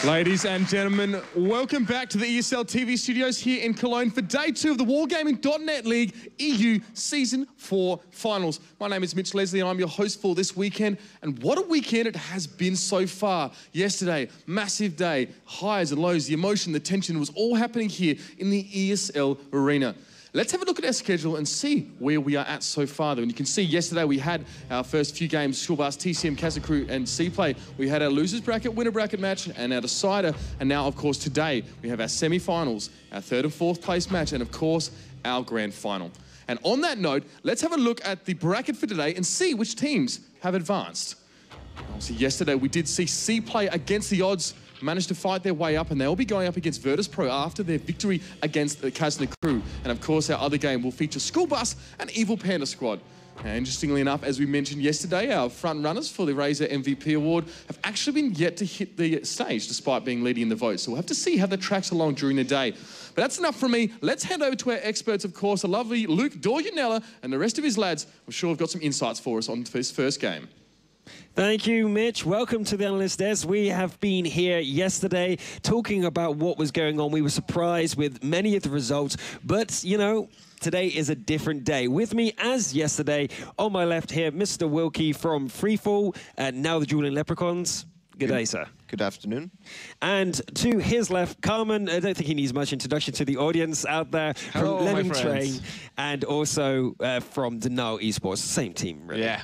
Ladies and gentlemen, welcome back to the ESL TV studios here in Cologne for day 2 of the Wargaming.net League EU Season 4 Finals. My name is Mitch Leslie and I'm your host for this weekend. And what a weekend it has been so far. Yesterday, massive day, highs and lows, the emotion, the tension was all happening here in the ESL arena. Let's have a look at our schedule and see where we are at so far. And you can see yesterday we had our first few games, School Bus, TCM, Kazakru and CPlay. We had our losers bracket, winner bracket match and our decider. And now, of course, today we have our semi-finals, our 3rd and 4th place match, and of course, our grand final. And on that note, let's have a look at the bracket for today and see which teams have advanced. Obviously, yesterday we did see CPlay against the odds managed to fight their way up, and they'll be going up against Vertus Pro after their victory against the Kazakru. And of course, our other game will feature School Bus and Evil Panda Squad. Now, interestingly enough, as we mentioned yesterday, our front runners for the Razor MVP award have actually been yet to hit the stage despite being leading in the vote. So we'll have to see how that tracks along during the day. But that's enough from me. Let's hand over to our experts, of course, the lovely Luke Dorjanella and the rest of his lads. I'm sure have got some insights for us on this first game. Thank you, Mitch. Welcome to the Analyst desk. We have been here yesterday talking about what was going on. We were surprised with many of the results, but, you know, today is a different day. With me, as yesterday, on my left here, Mr. Wilkie from Freefall, and now the Dueling Leprechauns. Good day, sir. Good afternoon. And to his left, Carmen. I don't think he needs much introduction to the audience out there. Hello, from Lemon my friends. Train, and also from Denal Esports. Same team, really. Yeah.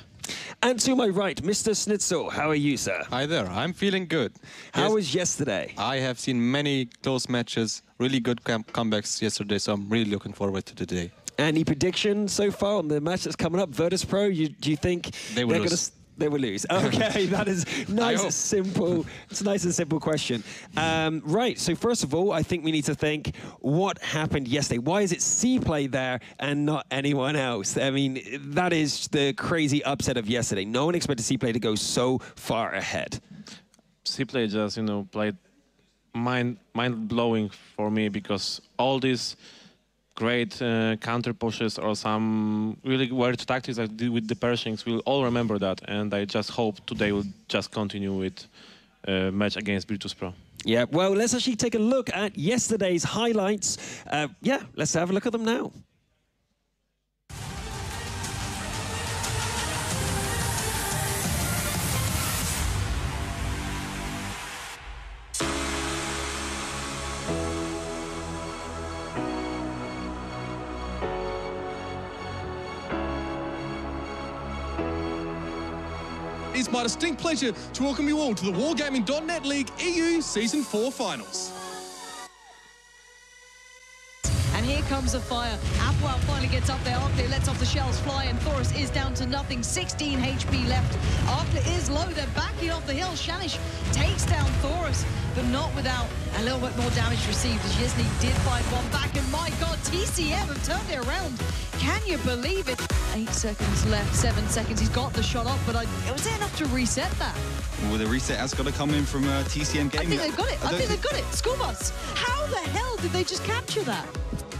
And to my right, Mr. Schnitzel. How are you, sir? Hi there, I'm feeling good. How was yesterday? I have seen many close matches, really good comebacks yesterday, so I'm really looking forward to today. Any predictions so far on the match that's coming up? Vertus Pro, do you think they will lose? They will lose. Okay, that is nice and simple. It's a nice and simple question. Right, so first of all, I think we need to think what happened yesterday. Why is it CPlay there and not anyone else? I mean, that is the crazy upset of yesterday. No one expected CPlay to go so far ahead. CPlay just, you know, played mind-blowing for me because all these great counter pushes or some really weird tactics like with the Pershings, we'll all remember that, and I just hope today will just continue with match against Vertus Pro. Yeah, well, let's actually take a look at yesterday's highlights. Yeah, let's have a look at them now. It's my distinct pleasure to welcome you all to the Wargaming.net League EU Season 4 Finals. And here comes the fire. Apwell finally gets up there. Arkler lets off the shells fly, and Thoris is down to nothing. 16 HP left. Arkler is low. They're backing off the hill. Shanish takes down Thoris, but not without a little bit more damage received, as Yesny did find one back. And my God, TCM have turned it around. Can you believe it? 8 seconds left, 7 seconds. He's got the shot off, but was it enough to reset that? Well, the reset has got to come in from TCM Gaming. I think they've got it. I think they've got it. School Bus. How the hell did they just capture that?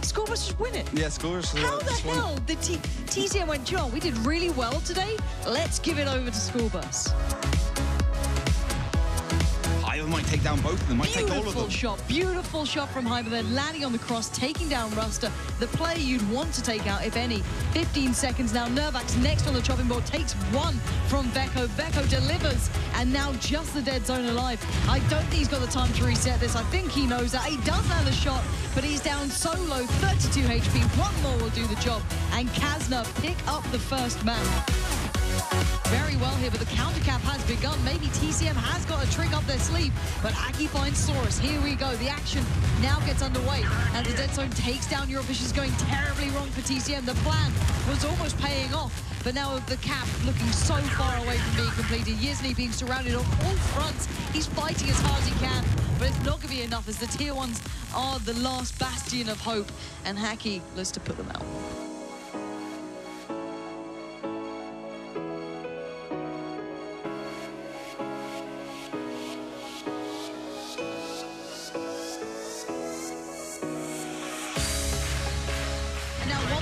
School Bus just win it. Yeah, School Bus. How the hell did TCM went, John, we did really well today. Let's give it over to School Bus. Hive might take down both of them, might take all of them. Beautiful shot from Hive, then landing on the cross, taking down Ruster, the player you'd want to take out, if any. 15 seconds now. Nervax next on the chopping board, takes one from Veko. Veko delivers, and now just the dead zone alive. I don't think he's got the time to reset this. I think he knows that. He does land a shot, but he's down so low, 32 HP. One more will do the job, and Kazna pick up the first man. Very well here, but the counter cap has begun. Maybe TCM has got a trick up their sleeve, but Aki finds Saurus. Here we go. The action now gets underway, and the dead zone takes down Europe, which is going terribly wrong for TCM. The plan was almost paying off, but now the cap looking so far away from being completed. Yesny being surrounded on all fronts. He's fighting as hard as he can, but it's not going to be enough, as the tier ones are the last bastion of hope, and Haki looks to put them out.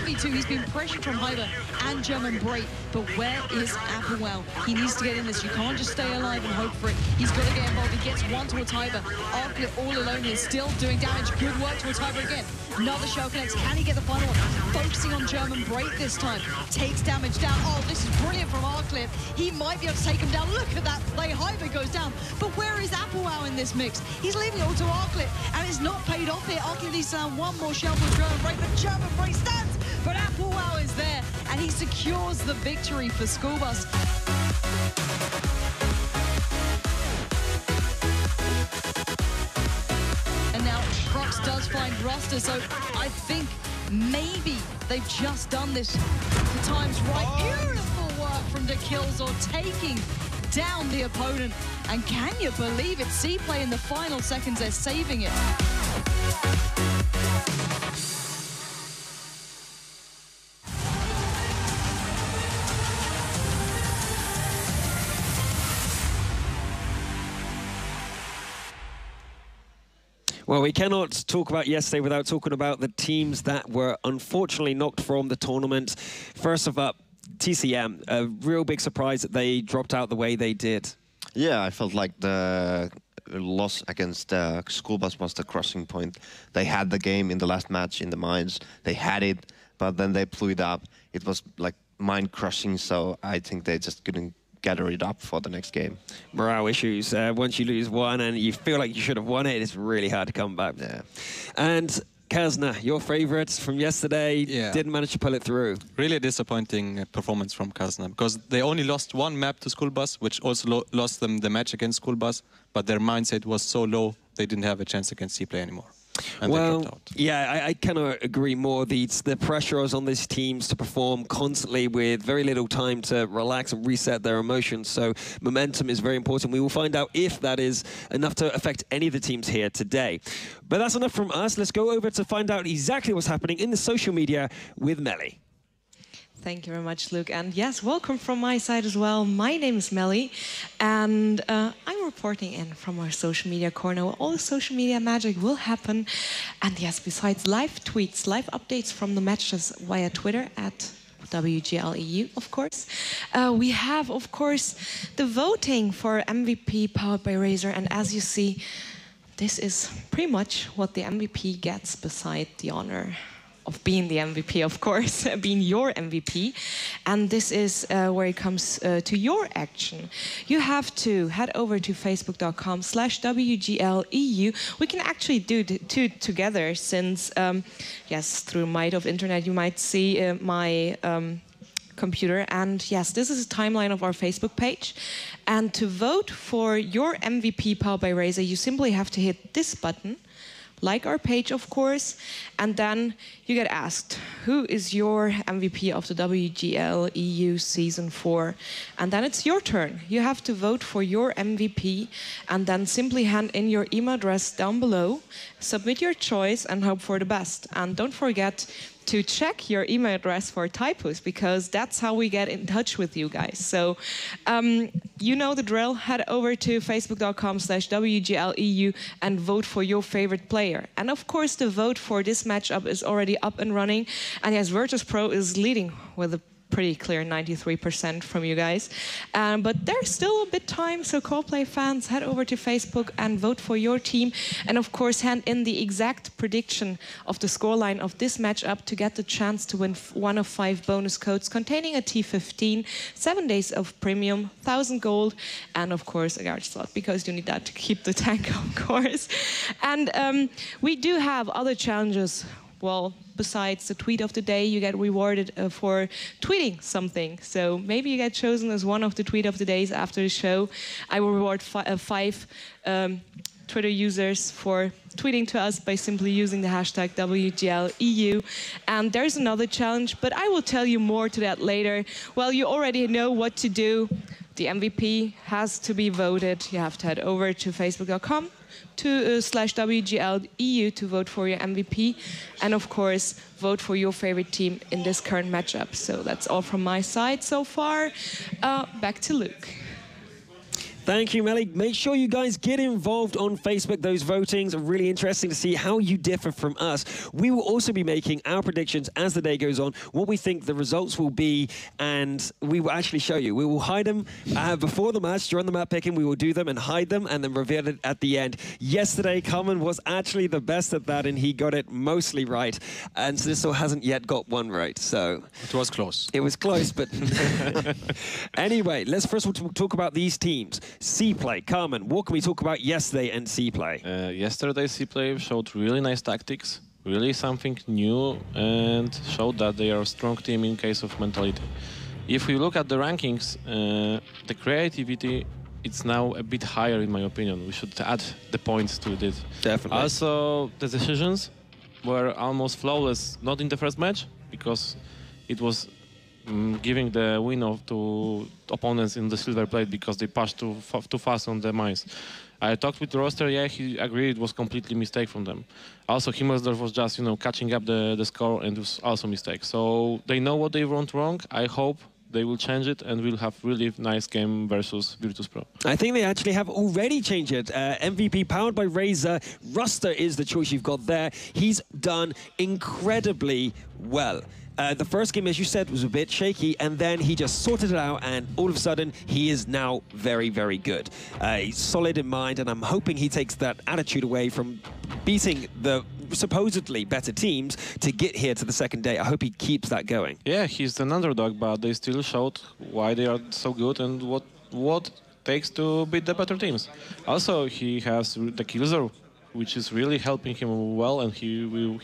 1v2. He's been pressured from Hyber and German Break. But where is Applewell? He needs to get in this. You can't just stay alive and hope for it. He's got to get involved. He gets one towards Hyber. Arclit all alone here, still doing damage. Good work towards Hyber again. Another shell connects. Can he get the final one? Focusing on German Break this time. Takes damage down. Oh, this is brilliant from Arclit. He might be able to take him down. Look at that play. Hyber goes down. But where is Applewell in this mix? He's leaving it all to Arclit, and it's not paid off here. Arclit needs to land one more shell for German Break, but German Break stands. But Applewell is there, and he secures the victory for School Bus. And now Crux does find Ruster, so I think maybe they've just done this the time's right. Beautiful work from the Killzor, taking down the opponent. And can you believe it? CPlay in the final seconds, they're saving it. Well, we cannot talk about yesterday without talking about the teams that were unfortunately knocked from the tournament. First of all, TCM, a real big surprise that they dropped out the way they did. Yeah, I felt like the loss against School Bus was the crossing point. They had the game in the last match in the mines. They had it, but then they blew it up. It was like mind-crushing, so I think they just couldn't gather it up for the next game. Morale issues. Once you lose one and you feel like you should have won it, it's really hard to come back. Yeah. And Kazna, your favourites from yesterday, didn't manage to pull it through. Really disappointing performance from Kazna, because they only lost one map to School Bus, which also lost them the match against School Bus, but their mindset was so low, they didn't have a chance against CPlay anymore. And well, yeah, I cannot agree more. The pressure is on these teams to perform constantly with very little time to relax and reset their emotions. So momentum is very important. We will find out if that is enough to affect any of the teams here today. But that's enough from us. Let's go over to find out exactly what's happening in the social media with Melly. Thank you very much, Luke. And yes, welcome from my side as well. My name is Melly, and I'm reporting in from our social media corner where all the social media magic will happen. And yes, besides live tweets, live updates from the matches via Twitter at WGL EU, of course. We have, of course, the voting for MVP powered by Razer. And as you see, this is pretty much what the MVP gets beside the honor of being the MVP, of course, being your MVP. And this is where it comes to your action. You have to head over to facebook.com/WGLEU. We can actually do two together since, yes, through might of internet, you might see my computer. And yes, this is a timeline of our Facebook page. And to vote for your MVP powered by Razer, you simply have to hit this button, like our page, of course, and then you get asked, who is your MVP of the WGL EU Season 4? And then it's your turn. You have to vote for your MVP and then simply hand in your email address down below, submit your choice and hope for the best. And don't forget to check your email address for typos, because that's how we get in touch with you guys. So you know the drill. Head over to facebook.com/WGLEU and vote for your favorite player. And of course, the vote for this matchup is already up and running. And yes, Vertus Pro is leading with a pretty clear 93% from you guys. But there's still a bit time, so CPlay fans, head over to Facebook and vote for your team. And of course, hand in the exact prediction of the scoreline of this matchup to get the chance to win one of 5 bonus codes containing a T15, 7 days of premium, 1,000 gold, and of course a garage slot, because you need that to keep the tank, of course. And we do have other challenges. Well, besides the tweet of the day, you get rewarded for tweeting something. So maybe you get chosen as one of the tweet of the days after the show. I will reward 5 Twitter users for tweeting to us by simply using the hashtag WGLEU. And there's another challenge, but I will tell you more to that later. Well, you already know what to do. The MVP has to be voted. You have to head over to facebook.com /WGLEU to vote for your MVP, and of course vote for your favorite team in this current matchup. So that's all from my side so far. Back to Luke. Thank you, Melly. Make sure you guys get involved on Facebook. Those votings are really interesting to see how you differ from us. We will also be making our predictions as the day goes on, what we think the results will be, and we will actually show you. We will hide them before the match, during the map picking. We will do them and hide them and then reveal it at the end. Yesterday, Common was actually the best at that, and he got it mostly right. And Sissel hasn't yet got one right, so... It was close. It was close, but... Anyway, let's first of all talk about these teams. CPlay, Carmen, what can we talk about yesterday and CPlay? Yesterday, CPlay showed really nice tactics, really something new, and showed that they are a strong team in case of mentality. If we look at the rankings, the creativity, it's now a bit higher in my opinion. We should add the points to it. Definitely. Also, the decisions were almost flawless, not in the first match, because it was giving the win to opponents in the silver plate because they pushed too fast on the mines. I talked with the roster, yeah, he agreed it was completely mistake from them. Also, Himmelsdorf was just, catching up the score, and it was also a mistake. So they know what they went wrong. I hope they will change it, and we'll have really nice game versus Virtus Pro. I think they actually have already changed it. MVP powered by Razor. Ruster is the choice you've got there. He's done incredibly well. The first game, as you said, was a bit shaky, and then he just sorted it out, and all of a sudden, he is now very, very good. He's solid in mind, and I'm hoping he takes that attitude away from beating the supposedly better teams to get here to the second day. I hope he keeps that going. Yeah, he's an underdog, but they still showed why they are so good and what takes to beat the better teams. Also, he has the Killzone, which is really helping him well, and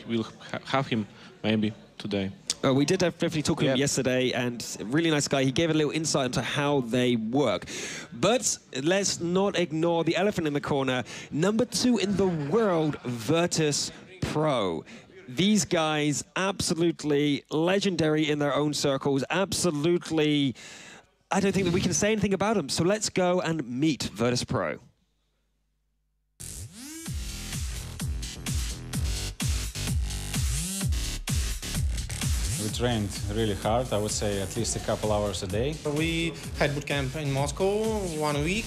will have him maybe today. We did definitely talk to him yesterday, and really nice guy. He gave a little insight into how they work. But let's not ignore the elephant in the corner. Number 2 in the world, Vertus Pro. These guys, absolutely legendary in their own circles, absolutely... I don't think that we can say anything about them. So let's go and meet Vertus Pro. We trained really hard, I would say at least a couple hours a day. We had bootcamp in Moscow 1 week.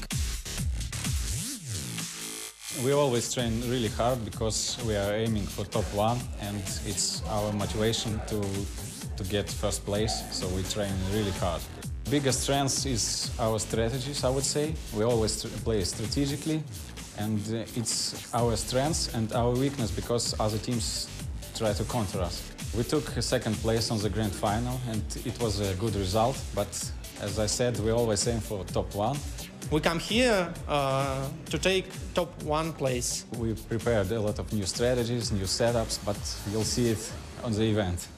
We always train really hard because we are aiming for top 1, and it's our motivation to get first place, so we train really hard. Biggest strength is our strategies, I would say. We always play strategically, and it's our strength and our weakness because other teams try to counter us. We took second place on the grand final, and it was a good result, but as I said, we always aim for top 1. We come here to take top 1 place. We prepared a lot of new strategies, new setups, but you'll see it on the event.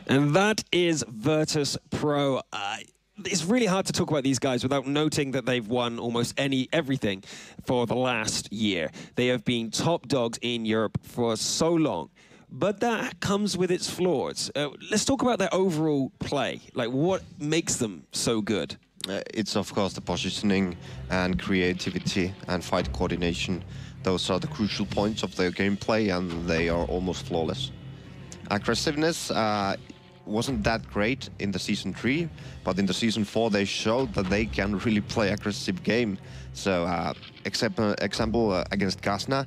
And that is Vertus Pro. It's really hard to talk about these guys without noting that they've won almost everything for the last year. They have been top dogs in Europe for so long. But that comes with its flaws. Let's talk about their overall play. Like, what makes them so good? It's, of course, the positioning and creativity and fight coordination. Those are the crucial points of their gameplay, and they are almost flawless. Aggressiveness wasn't that great in the Season 3, but in the Season 4 they showed that they can really play aggressive game. So, example against Kasna,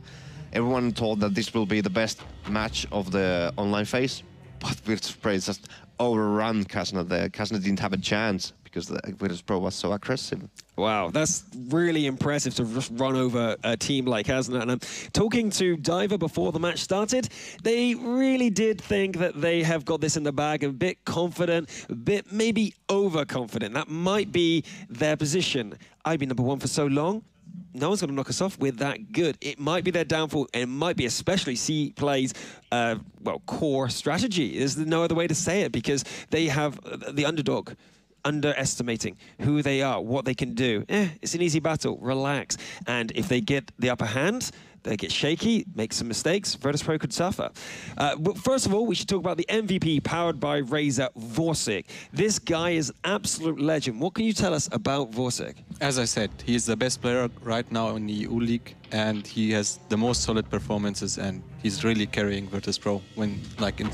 everyone thought that this will be the best match of the online phase, but Virtus Pro just overrun Kasna there. Kasna didn't have a chance because the Virtus Pro was so aggressive. Wow, that's really impressive to just run over a team like Kasna. And I'm talking to Diver before the match started. They really did think that they have got this in the bag, a bit confident, a bit maybe overconfident. That might be their position. I've been number 1 for so long. No one's going to knock us off. We're that good. It might be their downfall. It might be especially CPlay's, core strategy. There's no other way to say it because they have the underdog. Underestimating who they are, what they can do. It's an easy battle, relax. And if they get the upper hand, they get shaky, make some mistakes, Vertus Pro could suffer. But first of all, we should talk about the MVP powered by Razor, Vorsic. This guy is an absolute legend. What can you tell us about Vorsic? As I said, he is the best player right now in the EU League, and he has the most solid performances, and he's really carrying Vertus Pro when, like, in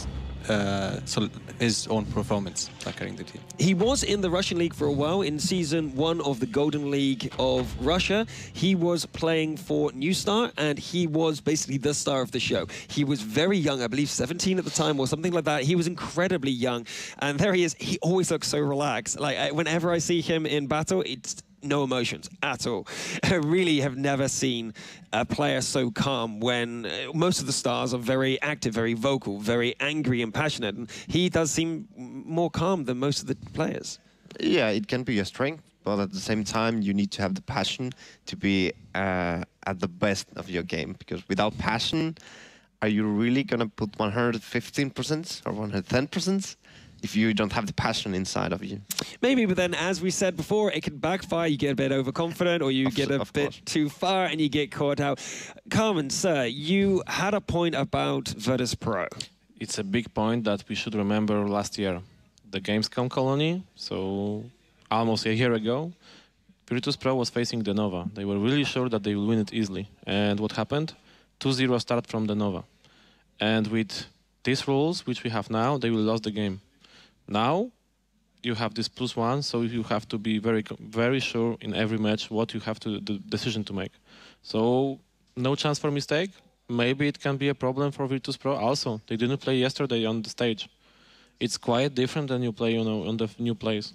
his own performance, like carrying the team. He was in the Russian league for a while. In season 1 of the Golden League of Russia, he was playing for New Star, and he was basically the star of the show. He was very young, I believe 17 at the time or something like that. He was incredibly young, and there he is. He always looks so relaxed. Like, whenever I see him in battle, it's no emotions at all. I really have never seen a player so calm when most of the stars are very active, very vocal, very angry and passionate. And he does seem more calm than most of the players. Yeah, it can be a strength, but at the same time, you need to have the passion to be at the best of your game. Because without passion, are you really going to put 115% or 110%? If you don't have the passion inside of you. Maybe, but then, as we said before, it can backfire. You get a bit overconfident, or you get a bit too far, and you get caught out. Carmen, sir, you had a point about Vertus Pro. It's a big point that we should remember last year. The Gamescom Cologne, so almost a year ago, Vertus Pro was facing the Nova. They were really sure that they will win it easily. And what happened? 2-0 start from the Nova. And with these rules, which we have now, they will lose the game. Now, you have this +1, so you have to be very sure in every match what you have to the decision to make. So, no chance for mistake. Maybe it can be a problem for Vertus Pro also. They didn't play yesterday on the stage. It's quite different than you play, you know, on the new place.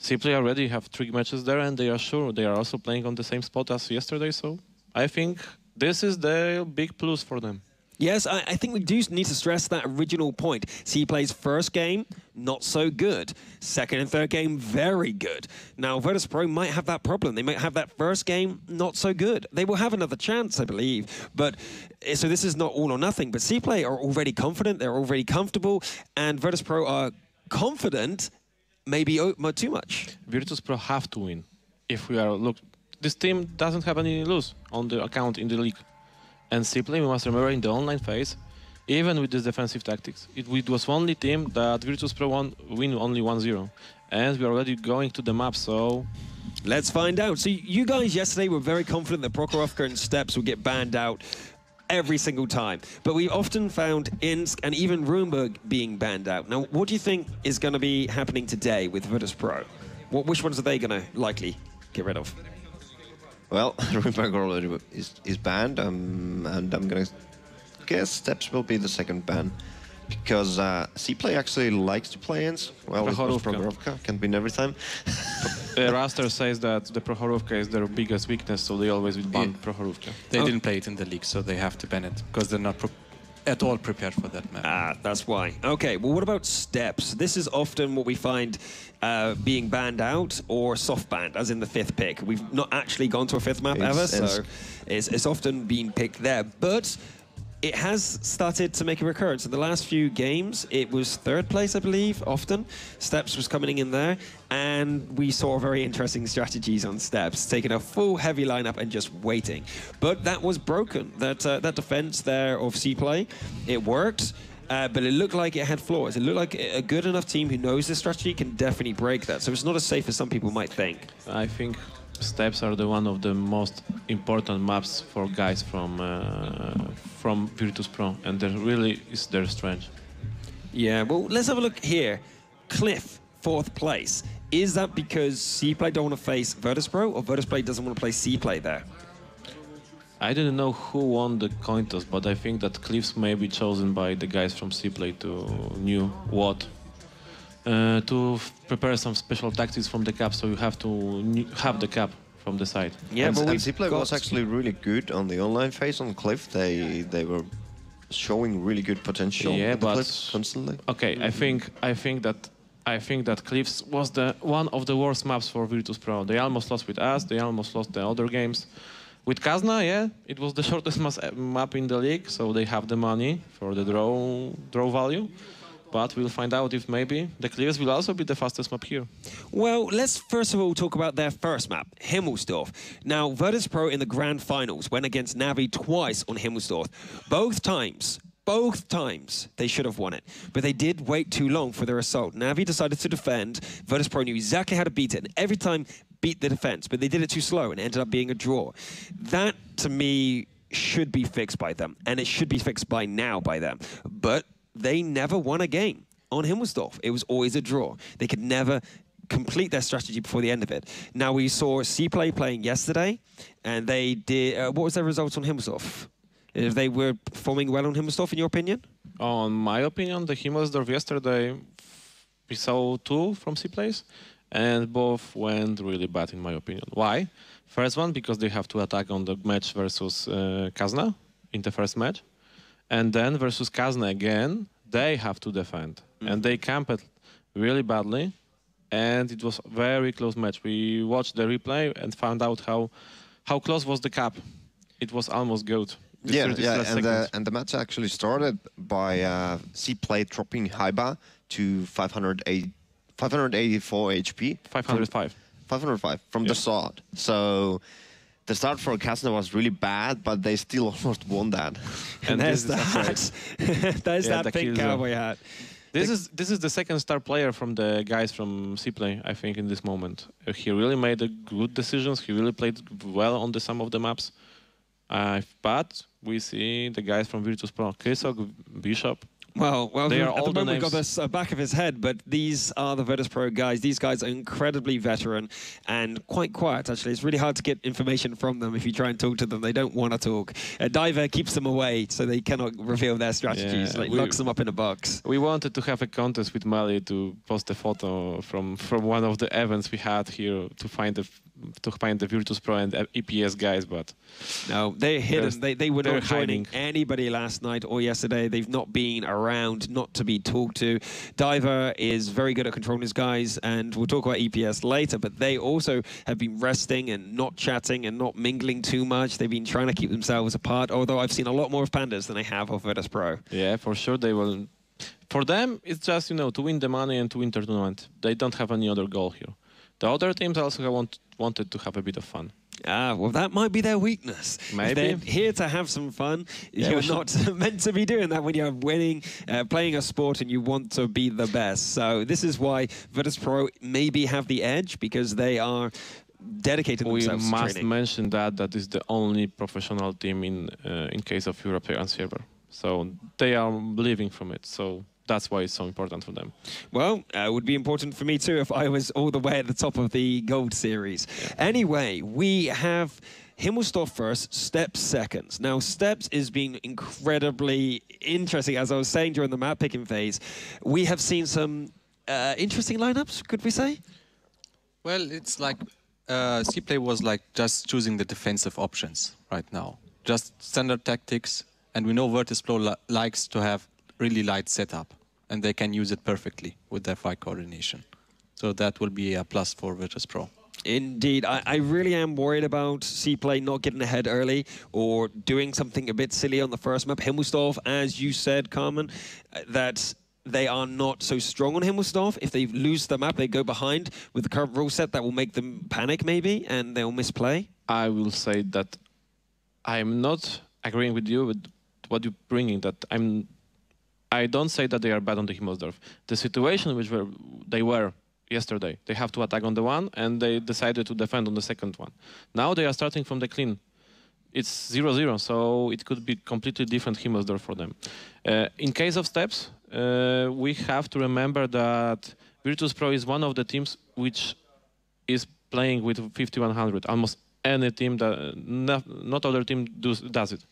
CPlay already have 3 matches there, and they are sure they are also playing on the same spot as yesterday. So, I think this is the big plus for them. Yes, I think we do need to stress that original point. CPlay's first game, not so good. Second and third game, very good. Now, Vertus Pro might have that problem. They might have that first game, not so good. They will have another chance, I believe. But so this is not all or nothing. But CPlay are already confident. They're already comfortable. And Vertus Pro are confident, maybe too much. Vertus Pro have to win. If we are, look, this team doesn't have any lose on the account in the league. And CPlay, we must remember, in the online phase, even with this defensive tactics, it was only team that Vertus Pro win only 1-0. And we're already going to the map, so... Let's find out. So you guys yesterday were very confident that Prokhorovka and Steps would get banned out every single time. But we often found Insk and even Roomberg being banned out. Now, what do you think is going to be happening today with Vertus Pro? Which ones are they going to likely get rid of? Well, Roomberg already is banned, and I'm going to guess Steps will be the second ban. Because CPlay actually likes to play ends. Well, Prokhorovka can win every time. Raster says that the Prokhorovka is their biggest weakness, so they always will ban Prokhorovka. They didn't play it in the league, so they have to ban it, because they're not at all prepared for that map. Ah, that's why. Okay, well, what about Steps? This is often what we find being banned out or soft banned, as in the 5th pick. We've not actually gone to a 5th map ever, so it's often been picked there. But it has started to make a recurrence. In the last few games, it was 3rd place, I believe, often. Steps was coming in there, and we saw very interesting strategies on Steps, taking a full heavy lineup and just waiting. But that was broken. That defense there of CPlay, it worked, but it looked like it had flaws. It looked like a good enough team who knows this strategy can definitely break that. So it's not as safe as some people might think. I think Steps are one of the most important maps for guys from Vertus Pro, and there really is their strength. Yeah, well, let's have a look here. Cliff, 4th place. Is that because CPlay don't want to face Vertus Pro, or Vertus Pro doesn't want to play CPlay there? I didn't know who won the coin toss, but I think that Cliffs may be chosen by the guys from CPlay to knew what. To prepare some special tactics from the cap, so you have to have the cap from the side. Yeah, and CPlay was actually really good on the online phase on Cliff. They were showing really good potential. Yeah, but Cliff constantly. Okay, I think that Cliffs was one of the worst maps for Vertus Pro. They almost lost with us. They almost lost the other games. With Kazna, yeah, it was the shortest map in the league, so they have the money for the draw value. But we'll find out if maybe the clears will also be the fastest map here. Well, let's first of all talk about their first map, Himmelsdorf. Now, Vertus Pro in the grand finals went against Navi twice on Himmelsdorf. Both times they should have won it, but they did wait too long for their assault. Navi decided to defend. Vertus Pro knew exactly how to beat it, and every time beat the defense, but they did it too slow and it ended up being a draw. That, to me, should be fixed by them, and it should be fixed by now by them. But they never won a game on Himmelsdorf. It was always a draw. They could never complete their strategy before the end of it. Now, we saw CPlay playing yesterday, and they did... what was their results on Himmelsdorf? If they were performing well on Himmelsdorf, in your opinion? On my opinion, the Himmelsdorf yesterday, we saw 2 from CPlays, and both went really bad, in my opinion. Why? First one, because they have to attack on the match versus Kazna in the first match. And then versus Kazna again, they have to defend. And they camped really badly. And it was a very close match. We watched the replay and found out how close was the cap. It was almost goat. And the match actually started by CPlay dropping Haiba to 584 HP. 505. 505 from the start. So the start for Kazna was really bad, but they still almost won that. And there's the hat. There's that pink cowboy hat. This is the second star player from the guys from CPlay, I think, in this moment. He really made good decisions. He really played well on some of the maps. But we see the guys from Vertus Pro, Krysok, Bishop. Well, they are at all the moment names. we've got this back of his head, but these are the Vertus Pro guys. These guys are incredibly veteran and quite quiet, actually. It's really hard to get information from them if you try and talk to them. They don't want to talk. Diver keeps them away, so they cannot reveal their strategies. Like, locks them up in a box. We wanted to have a contest with Mali to post a photo from one of the events we had here to find the Vertus Pro and EPS guys, but no, they're hidden. They were not joining hiding. anybody last night or yesterday. They've not been around, not to be talked to. Diver is very good at controlling his guys, and we'll talk about EPS later, but they also have been resting and not chatting and not mingling too much. They've been trying to keep themselves apart, although I've seen a lot more of Pandas than I have of Vertus Pro. Yeah, for sure they will. For them, it's just, you know, to win the money and to win the tournament. They don't have any other goal here. The other teams also wanted to have a bit of fun. Ah, well, that might be their weakness. Maybe. If they're here to have some fun. Yeah, you're not meant to be doing that when you're winning, playing a sport, and you want to be the best. So this is why Vertus Pro maybe have the edge, because they are dedicated themselves to training. We must mention that is the only professional team in case of European server. So they are living from it. So that's why it's so important for them. Well, it would be important for me too if I was all the way at the top of the gold series. Yeah. Anyway, we have Himmelsdorf first, Steps second. Now, Steps is being incredibly interesting. As I was saying during the map picking phase, we have seen some interesting lineups, could we say? Well, it's like CPlay was like just choosing the defensive options right now. Just standard tactics. And we know Vertus Pro likes to have really light setup, and they can use it perfectly with their fight coordination. So that will be a plus for Vertus Pro. Indeed. I really am worried about CPlay not getting ahead early or doing something a bit silly on the first map. Himmelsdorf, as you said, Carmen, that they are not so strong on Himmelsdorf. If they lose the map, they go behind. With the current rule set, that will make them panic maybe, and they'll misplay. I will say that I'm not agreeing with you with what you're bringing. I don't say that they are bad on the Himmelsdorf. The situation which they were yesterday, they have to attack on the one, and they decided to defend on the second one. Now they are starting from the clean. It's 0-0, so it could be completely different Himmelsdorf for them. In case of Steps, we have to remember that Vertus Pro is one of the teams which is playing with 5100. Almost any team, not other team does it.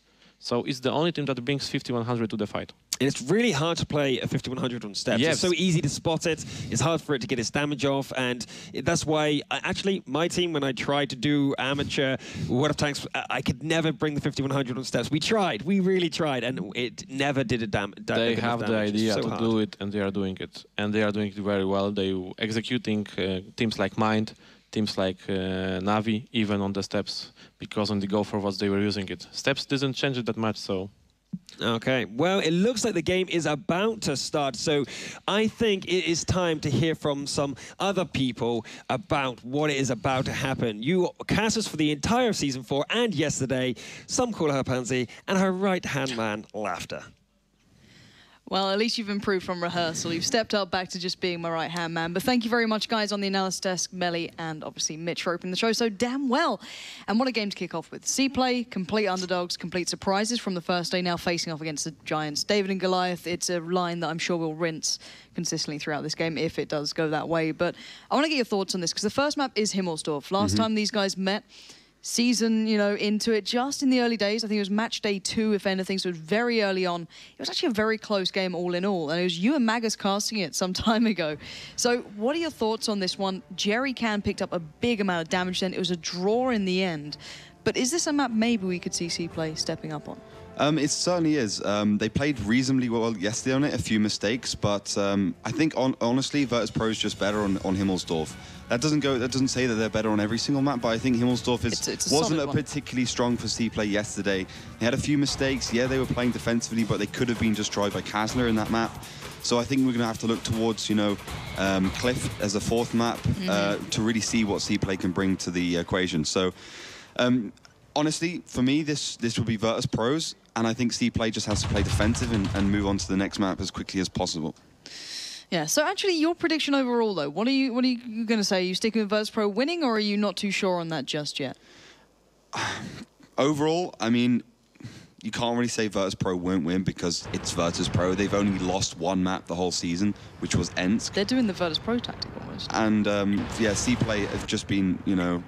So it's the only team that brings 5100 to the fight. And it's really hard to play a 5100 on Steps. Yes. It's so easy to spot it. It's hard for it to get its damage off. And that's why, actually, my team, when I tried to do amateur World of Tanks, I could never bring the 5100 on Steps. We tried. We really tried. And it never did a damage. They have the idea to do it, and they are doing it. And they are doing it very well. They executing teams like Mind, teams like Navi, even on the Steps, because on the go forwards they were using it. Steps didn't change it that much, so Okay, well, it looks like the game is about to start, so I think it is time to hear from some other people about what is about to happen. You casters for the entire Season 4 and yesterday, some call her Pansy, and her right-hand man, Laughter. Well, at least you've improved from rehearsal. You've stepped up back to just being my right-hand man. But thank you very much, guys, on the Analyst desk, Melly, and obviously Mitch for opening the show so damn well. And what a game to kick off with. CPlay, complete underdogs, complete surprises from the first day, now facing off against the Giants. David and Goliath, it's a line that I'm sure will rinse consistently throughout this game if it does go that way. But I want to get your thoughts on this, because the first map is Himmelsdorf. Last time these guys met, season, you know, into it just in the early days. I think it was match day 2, if anything, so it was very early on. It was actually a very close game all in all, and it was you and Magus casting it some time ago. So what are your thoughts on this one? Jerry Can picked up a big amount of damage then. It was a draw in the end. But is this a map maybe we could see CPlay stepping up on? It certainly is. They played reasonably well yesterday on it, a few mistakes, but I think honestly, Vertus Pro is just better on Himmelsdorf. That doesn't say that they're better on every single map, but I think Himmelsdorf wasn't particularly strong for CPlay yesterday. They had a few mistakes. Yeah, they were playing defensively, but they could have been destroyed by Kazler in that map. So I think we're going to have to look towards, you know, Cliff as a 4th map to really see what CPlay can bring to the equation. So honestly, for me, this will be Vertus Pros, and I think CPlay just has to play defensive and move on to the next map as quickly as possible. Yeah, so actually your prediction overall though, what are you going to say? Are you sticking with Vertus Pro winning, or are you not too sure on that just yet? Overall, I mean, you can't really say Vertus Pro won't win because it's Vertus Pro. They've only lost 1 map the whole season, which was Ensk. They're doing the Vertus Pro tactic almost. And yeah, CPlay have just been, you know,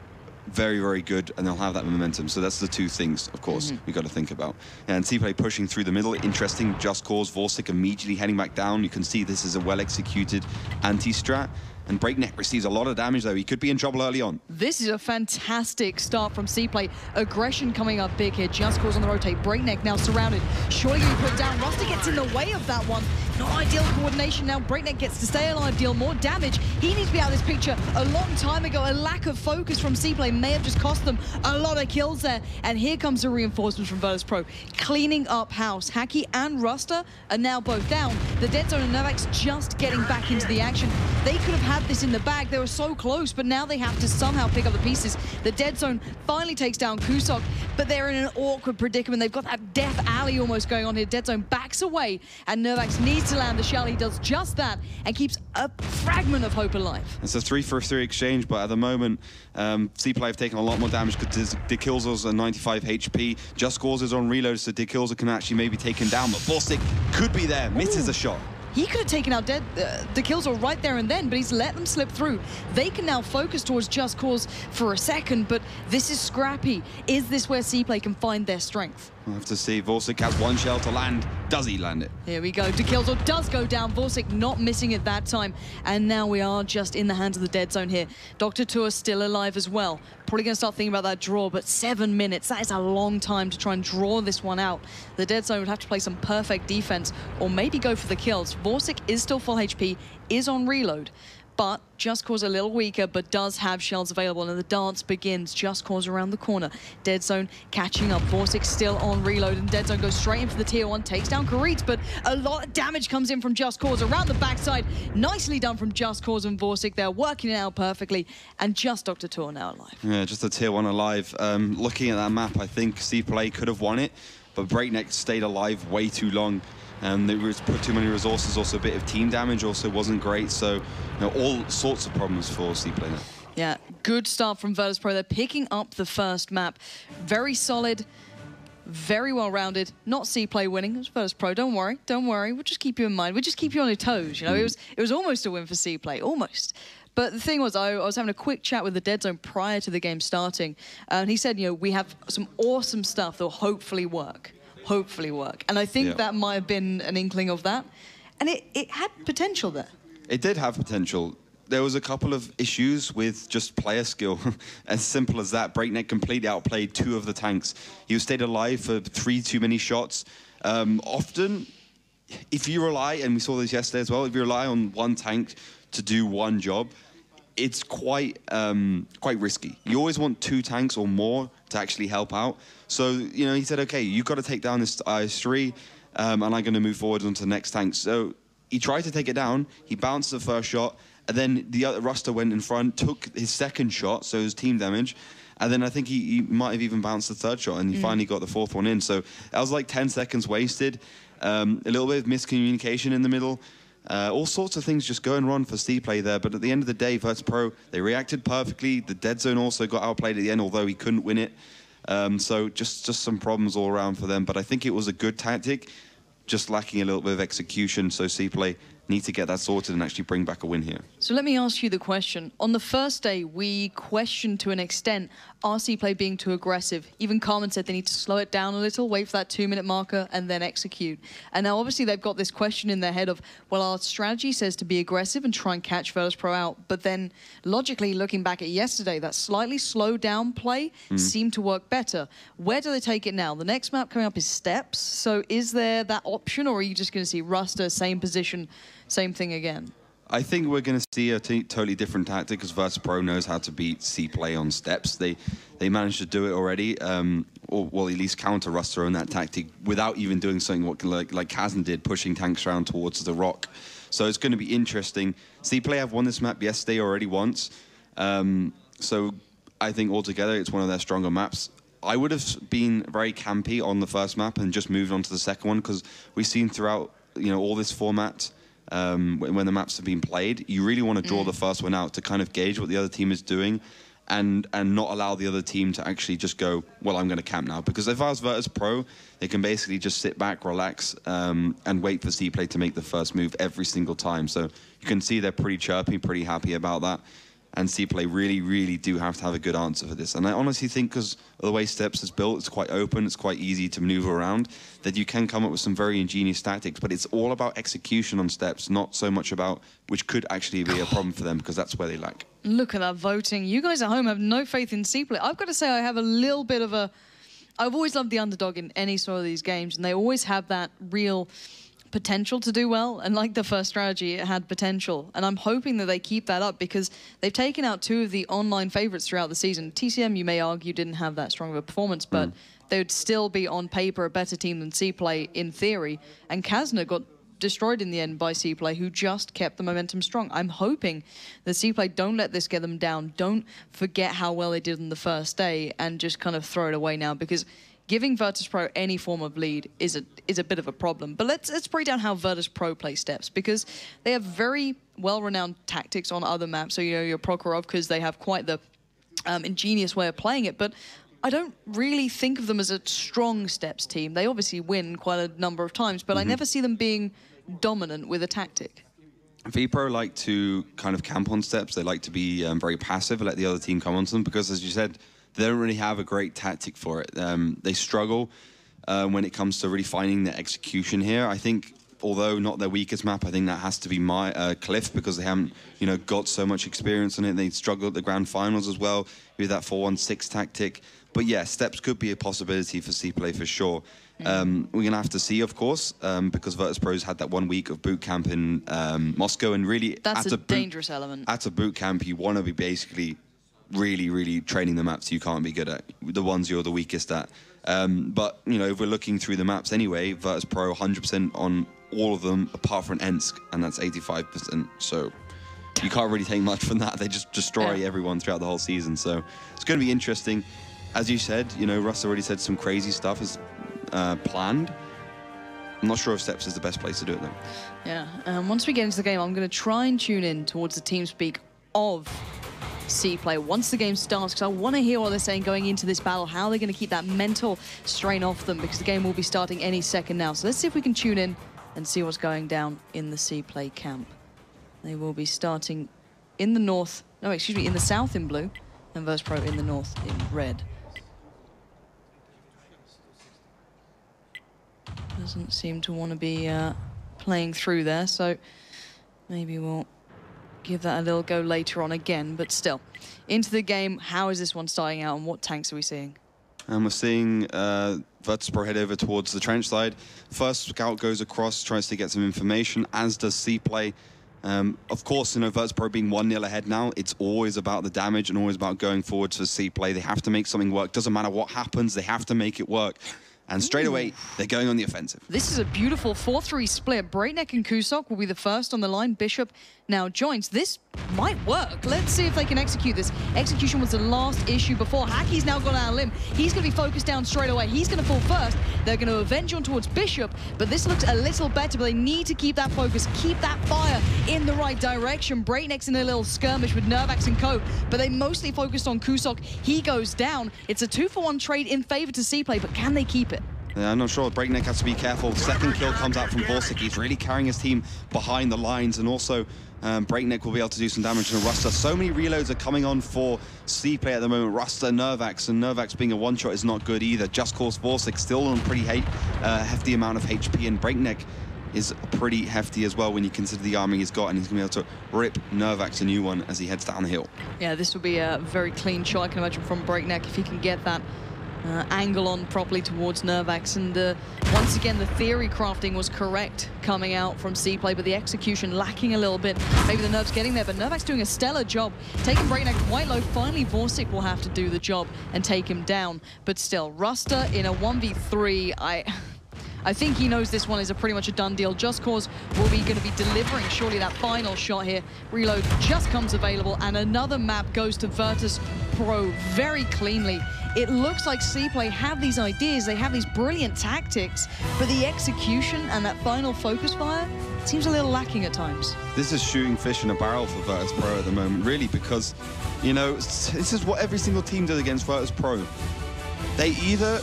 very, very good, and they'll have that momentum. So that's the 2 things, of course, we got to think about. And CPlay pushing through the middle, interesting. Just Cause, Vorsic immediately heading back down. You can see this is a well-executed anti-strat. And Breakneck receives a lot of damage, though. He could be in trouble early on. This is a fantastic start from CPlay. Aggression coming up big here. Just Cause on the rotate. Breakneck now surrounded. Surely you put down. Ruster gets in the way of that one. Not ideal coordination now. Breakneck gets to stay alive, deal more damage. He needs to be out of this picture a long time ago. A lack of focus from CPlay may have just cost them a lot of kills there. And here comes the reinforcements from Vertus Pro. Cleaning up house. Hacky and Ruster are now both down. The Dead Zone and Nervax just getting back into the action. They could have had this in the bag. They were so close, but now they have to somehow pick up the pieces. The Dead Zone finally takes down Kusok, but they're in an awkward predicament. They've got that death alley almost going on here. Dead Zone backs away, and Nervax needs to land the shell. He does just that and keeps a fragment of hope alive. It's a 3-for-3 exchange, but at the moment, CPlay have taken a lot more damage because Dekilzor's a 95 HP. Just Cause is on reload, so Dekilzor can actually maybe take him down, but Vorsic could be there, misses a shot. He could have taken out Dekilzor right there and then, but he's let them slip through. They can now focus towards Just Cause for a second, but this is scrappy. Is this where CPlay can find their strength? We'll have to see. Vorsic has 1 shell to land. Does he land it? Here we go. Dekilzor does go down. Vorsic not missing it that time. And now we are just in the hands of the Dead Zone here. Dr. Tour still alive as well. Probably going to start thinking about that draw, but 7 minutes. That is a long time to try and draw this one out. The Dead Zone would have to play some perfect defense or maybe go for the kills. Vorsic is still full HP, is on reload. But Just Cause a little weaker, but does have shells available, and the dance begins. Just Cause around the corner. Dead Zone catching up. Vorsic still on reload, and Dead Zone goes straight in for the tier 1, takes down Karit, but a lot of damage comes in from Just Cause around the backside. Nicely done from Just Cause and Vorsic. They're working it out perfectly, and just Dr. Tour now alive. Yeah, just a tier 1 alive. Looking at that map, I think CPlay could have won it, but Breakneck stayed alive way too long. They put too many resources, also a bit of team damage also wasn't great, so you know, all sorts of problems for CPlay now. Yeah, good start from Vertus Pro. They're picking up the first map. Very solid, very well-rounded. Not CPlay winning, it was Vertus Pro. Don't worry, we'll just keep you in mind. We'll just keep you on your toes, you know. It was almost a win for CPlay, almost. But the thing was, I was having a quick chat with the Dead Zone prior to the game starting, and he said, you know, we have some awesome stuff that will hopefully work. And I think that might have been an inkling of that. And it had potential there. It did have potential. There was a couple of issues with just player skill. As simple as that. Breakneck completely outplayed 2 of the tanks. He stayed alive for 3 too many shots. Often, if you rely, and we saw this yesterday as well, if you rely on 1 tank to do 1 job, it's quite risky. You always want 2 tanks or more to actually help out. So, you know, he said, okay, you've got to take down this IS-3, and I'm going to move forward onto the next tank. So he tried to take it down. He bounced the first shot, and then the other Ruster went in front, took his second shot, so it was team damage. And then I think he might have even bounced the third shot, and he finally got the 4th one in. So that was like 10 seconds wasted. A little bit of miscommunication in the middle. All sorts of things just going wrong for CPlay there. But at the end of the day, Vertus Pro, they reacted perfectly. The dead zone also got outplayed at the end, although he couldn't win it. So just some problems all around for them. But I think it was a good tactic, just lacking a little bit of execution. So CPlay need to get that sorted and actually bring back a win here. So let me ask you the question. On the first day, we questioned to an extent, are CPlay being too aggressive? Even Carmen said they need to slow it down a little, wait for that 2-minute marker, and then execute. And now obviously they've got this question in their head of, well, our strategy says to be aggressive and try and catch Vertus Pro out. But then logically, looking back at yesterday, that slightly slowed down play seemed to work better. Where do they take it now? The next map coming up is Steps. So is there that option, or are you just going to see Ruster, same position, same thing again? I think we're going to see a totally different tactic because Vertus Pro knows how to beat CPlay on Steps. They managed to do it already, or well, at least counter Ruster on that tactic without even doing something like Kazan did, pushing tanks around towards the rock. So it's going to be interesting. CPlay have won this map yesterday already once. So I think altogether it's one of their stronger maps. I would have been very campy on the first map and just moved on to the second one because we've seen throughout, you know, all this format, when the maps have been played, you really want to draw the first one out to kind of gauge what the other team is doing and not allow the other team to actually just go, well, I'm going to camp now. Because if I was Vertus Pro, they can basically just sit back, relax, and wait for CPlay to make the first move every single time. So you can see they're pretty chirpy, pretty happy about that. And CPlay really, really do have to have a good answer for this. And I honestly think because of the way Steps is built, it's quite open, it's quite easy to maneuver around, that you can come up with some very ingenious tactics. But it's all about execution on Steps, not so much about, which could actually be a problem for them because that's where they lack. Look at that voting. You guys at home have no faith in CPlay. I've got to say I have a little bit of a... I've always loved the underdog in any sort of these games, and they always have that real potential to do well, and like the first strategy, it had potential, and I'm hoping that they keep that up because they've taken out 2 of the online favorites throughout the season. TCM, you may argue, didn't have that strong of a performance, but they would still be on paper a better team than CPlay in theory, and Kazna got destroyed in the end by CPlay, who just kept the momentum strong. I'm hoping that CPlay don't let this get them down, don't forget how well they did on the first day and just kind of throw it away now, because giving Vertus Pro any form of lead is a bit of a problem. But let's break down how Vertus Pro play Steps, because they have very well-renowned tactics on other maps. So, you know, your Prokhorov, because they have quite the ingenious way of playing it. But I don't really think of them as a strong Steps team. They obviously win quite a number of times, but I never see them being dominant with a tactic. VPro like to kind of camp on Steps. They like to be very passive and let the other team come onto them because, as you said, they don't really have a great tactic for it. They struggle when it comes to really finding their execution here. I think, although not their weakest map, I think that has to be my Cliff, because they haven't, you know, got so much experience on it. They struggled at the grand finals as well with that 4-1-6 tactic. But yeah, Steps could be a possibility for CPlay for sure. We're going to have to see, of course, because Vertus Pro's had that 1 week of boot camp in Moscow, and really that's a dangerous element. At a boot camp, you want to be basically really, really training the maps you can't be good at, the ones you're the weakest at. But, you know, if we're looking through the maps anyway, Vertus Pro 100% on all of them, apart from Ensk, and that's 85%. So you can't really take much from that. They just destroy everyone throughout the whole season. So it's going to be interesting. As you said, you know, Russ already said some crazy stuff is planned. I'm not sure if Steps is the best place to do it, though. Yeah, once we get into the game, I'm going to try and tune in towards the team speak of CPlay once the game starts, because I want to hear what they're saying going into this battle, how they're going to keep that mental strain off them, because the game will be starting any second now. So let's see if we can tune in and see what's going down in the CPlay camp. They will be starting in the north, no, excuse me, in the south in blue, and Vertus Pro in the north in red. Doesn't seem to want to be playing through there, so maybe we'll give that a little go later on again, but still. Into the game, how is this one starting out, and what tanks are we seeing? And we're seeing Vertus Pro head over towards the trench side. First scout goes across, tries to get some information, as does CPlay. Of course, you know, Vertus Pro being 1-0 ahead now, it's always about the damage and always about going forward for CPlay. They have to make something work. Doesn't matter what happens, they have to make it work. And straight away, they're going on the offensive. This is a beautiful 4-3 split. Breakneck and Kusok will be the first on the line. Bishop now joins. This might work. Let's see if they can execute this. Execution was the last issue before. Hacky's now gone out of limb. He's going to be focused down straight away. He's going to fall first. They're going to avenge on towards Bishop, but this looks a little better, but they need to keep that focus, keep that fire in the right direction. Breakneck's in a little skirmish with Nervax and co, but they mostly focused on Kusok. He goes down. It's a 2-for-1 trade in favor to CPlay, but can they keep it? Yeah, I'm not sure. Breakneck has to be careful. Second kill comes out from Vorsic. He's really carrying his team behind the lines, and also Breakneck will be able to do some damage to Ruster. So many reloads are coming on for CPlay at the moment. Ruster, Nervax, and Nervax being a one-shot is not good either. Just Cause Vorsic still on a pretty hefty amount of HP, and Breakneck is pretty hefty as well when you consider the arming he's got, and he's going to be able to rip Nervax a new one as he heads down the hill. Yeah, this will be a very clean shot, I can imagine, from Breakneck if he can get that angle on properly towards Nervax. And once again, the theory crafting was correct coming out from CPlay, but the execution lacking a little bit. Maybe the Nerv's getting there, but Nervax doing a stellar job, taking Breakneck quite low. Finally, Vorsic will have to do the job and take him down. But still, Ruster in a 1v3, I think he knows this one is pretty much a done deal. Just Cause will be going to be delivering surely that final shot here. Reload just comes available, and another map goes to Vertus Pro very cleanly. It looks like CPlay have these ideas, they have these brilliant tactics, but the execution and that final focus fire seems a little lacking at times. This is shooting fish in a barrel for Vertus Pro at the moment, really, because, you know, this is what every single team does against Vertus Pro. They either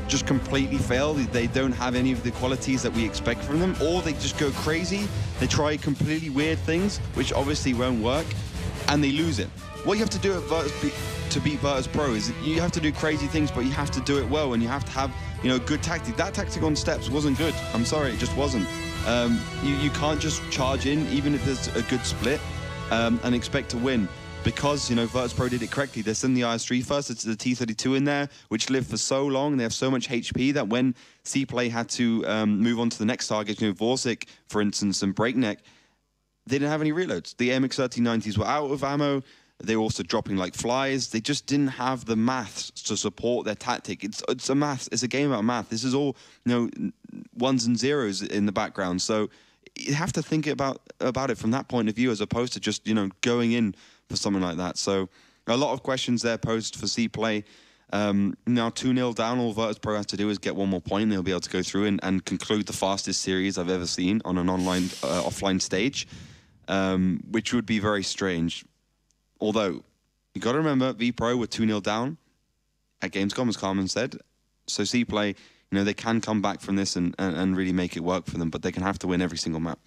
just completely fail, they don't have any of the qualities that we expect from them, or they just go crazy, they try completely weird things, which obviously won't work, and they lose it. What you have to do at to beat Vertus Pro is you have to do crazy things, but you have to do it well, and you have to have, you know, good tactic. That tactic on steps wasn't good. I'm sorry, it just wasn't. You can't just charge in, even if there's a good split, and expect to win. Because, you know, Vertus Pro did it correctly. They send the IS-3 first, it's the T-32 in there, which lived for so long, and they have so much HP that when CPlay had to move on to the next target, you know, Vorsic, for instance, and Breakneck, they didn't have any reloads. The AMX-1390s were out of ammo. They were also dropping like flies. They just didn't have the maths to support their tactic. It's a game about math. This is all, you know, ones and zeros in the background. So you have to think about it from that point of view, as opposed to just, you know, going in for something like that. So a lot of questions there posed for CPlay. Now 2-0 down, all Vertus Pro has to do is get one more point. They'll be able to go through and conclude the fastest series I've ever seen on an online offline stage, which would be very strange. Although, you got to remember, V-Pro were 2-0 down at Gamescom, as Carmen said. So CPlay, you know, they can come back from this and really make it work for them, but they can have to win every single map.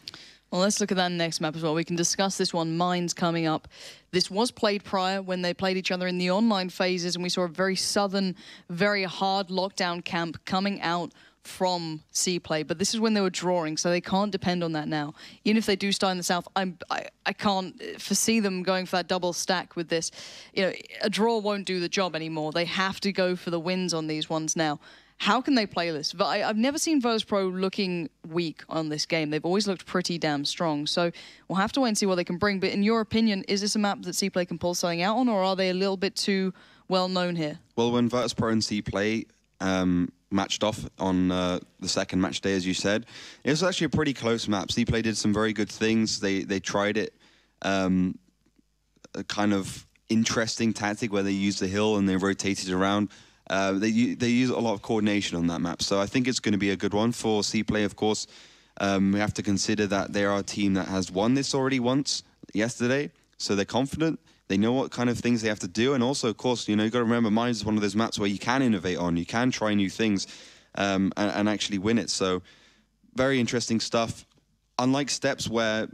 Well, let's look at that next map as well. We can discuss this one, Mines, coming up. This was played prior when they played each other in the online phases, and we saw a very southern, very hard lockdown camp coming out from CPlay, but this is when they were drawing, so they can't depend on that now. Even if they do start in the south, I can't foresee them going for that double stack with this. You know, a draw won't do the job anymore. They have to go for the wins on these ones now. How can they play this? I've never seen Vertus Pro looking weak on this game. They've always looked pretty damn strong, so we'll have to wait and see what they can bring. But in your opinion, is this a map that CPlay can pull something out on, or are they a little bit too well known here? Well, when Vertus Pro and CPlay matched off on the second match day, as you said, it was actually a pretty close map. CPlay did some very good things. They tried it, a kind of interesting tactic where they used the hill and they rotated around. They use a lot of coordination on that map, so I think it's going to be a good one for CPlay. Of course, we have to consider that they are a team that has won this already once yesterday, so they're confident. They know what kind of things they have to do, and also, of course, you know, you've got to remember, Mines is one of those maps where you can innovate on, you can try new things, and actually win it. So, very interesting stuff. Unlike Steps, where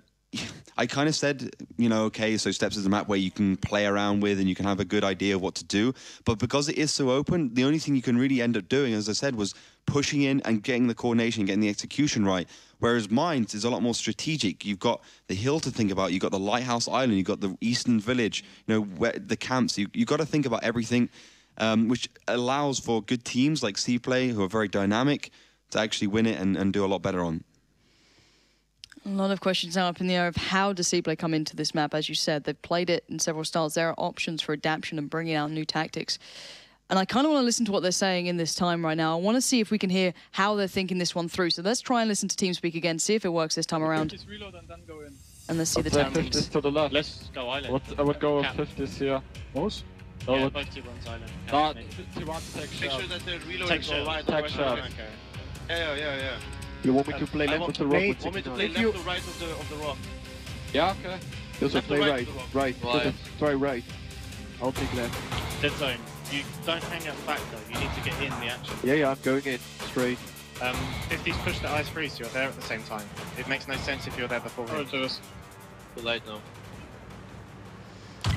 I kind of said, you know, okay, so Steps is a map where you can play around with and you can have a good idea of what to do, but because it is so open, the only thing you can really end up doing, as I said, was pushing in and getting the coordination, getting the execution right. Whereas Mines is a lot more strategic. You've got the hill to think about. You've got the Lighthouse Island. You've got the Eastern Village, you know, where the camps. You've got to think about everything, which allows for good teams like CPlay, who are very dynamic, to actually win it and do a lot better on. A lot of questions now up in the air of how does CPlay come into this map. As you said, they've played it in several styles. There are options for adaptation and bringing out new tactics. And I kind of want to listen to what they're saying in this time right now. I want to see if we can hear how they're thinking this one through. So let's try and listen to TeamSpeak again, see if it works this time around. Just reload and then go in. And let's see the tactics. To the left. Let's go island. I would go 50s here. Most? Yeah, both T1's island. No, T1 take shot. Make sure that they're reloading. Take shot. Right, Take shot. Yeah. You want me to play left of the rock? Want me to play left or right of the rock? Yeah, okay. Also play right. Right. Try right. I'll take left. Dead zone. You don't hang out back though. You need to get in the action. Yeah, I'm going in straight. 50's push the ice freeze, you're there at the same time. It makes no sense if you're there before him. Too late now.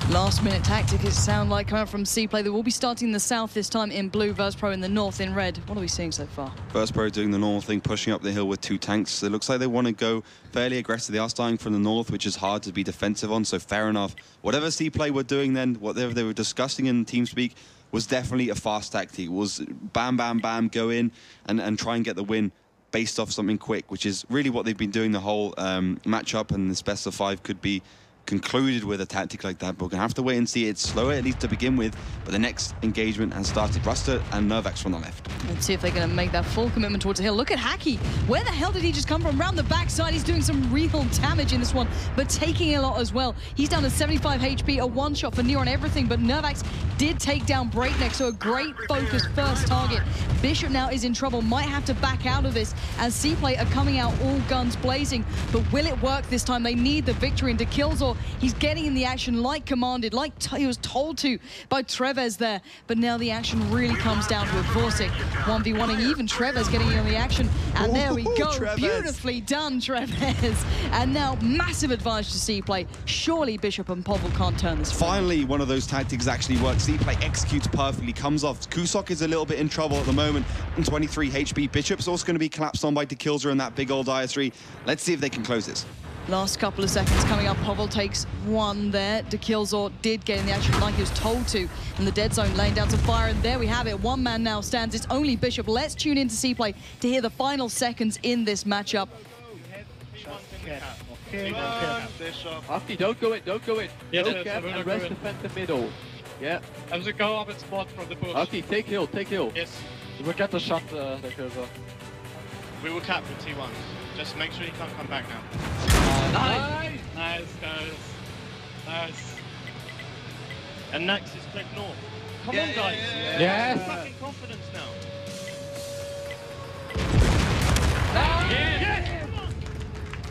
Last minute tactic, it sounds like, coming out from CPlay. They will be starting in the south this time in blue, Vertus Pro in the north in red. What are we seeing so far? Vertus Pro doing the normal thing, pushing up the hill with 2 tanks. It looks like they want to go fairly aggressive. They are starting from the north, which is hard to be defensive on, so fair enough. Whatever CPlay were doing then, whatever they were discussing in TeamSpeak, was definitely a fast tactic. It was bam, bam, bam, go in and try and get the win based off something quick, which is really what they've been doing the whole matchup, and this best of 5 could be concluded with a tactic like that, but we're going to have to wait and see. It's slower at least to begin with, but the next engagement has started. Ruster and Nervax from the left. Let's see if they're going to make that full commitment towards the hill. Look at Hacky. Where the hell did he just come from? Round the backside, he's doing some real damage in this one, but taking a lot as well. He's down to 75 HP, a one-shot for Near on everything, but Nervax did take down Breakneck, so a great focus first target. Bishop now is in trouble, might have to back out of this as CPlay are coming out all guns blazing, but will it work this time? They need the victory, and Dekillzor, he's getting in the action like commanded, like he was told to by Treves there, but now the action really comes down to a Vorsic 1v1ing, even Treves getting in on the action, and there we go, Treves. Beautifully done, Treves, and now massive advantage to CPlay. Surely Bishop and Povell can't turn this. Finally, one of those tactics actually works. CPlay executes perfectly, comes off. Kusok is a little bit in trouble at the moment, and 23 HP. Bishop's also going to be collapsed on by Dekillzor in that big old IS3. Let's see if they can close this. Last couple of seconds coming up. Povell takes one there. Dekillzor did get in the action like he was told to, and the dead zone laying down some fire, and there we have it. One man now stands. It's only Bishop. Let's tune into CPlay to hear the final seconds in this matchup. After, don't go in. Yeah, don't cap and rest defend the middle. Yeah. I was go up and spot from the push. Okay, take hill. Yes. We'll get the shot, Dekillzor. We will cap with T1. Just make sure you can't come back now. Nice, guys. Nice. And next is click north. Come on, guys. Yes. Fucking confidence now.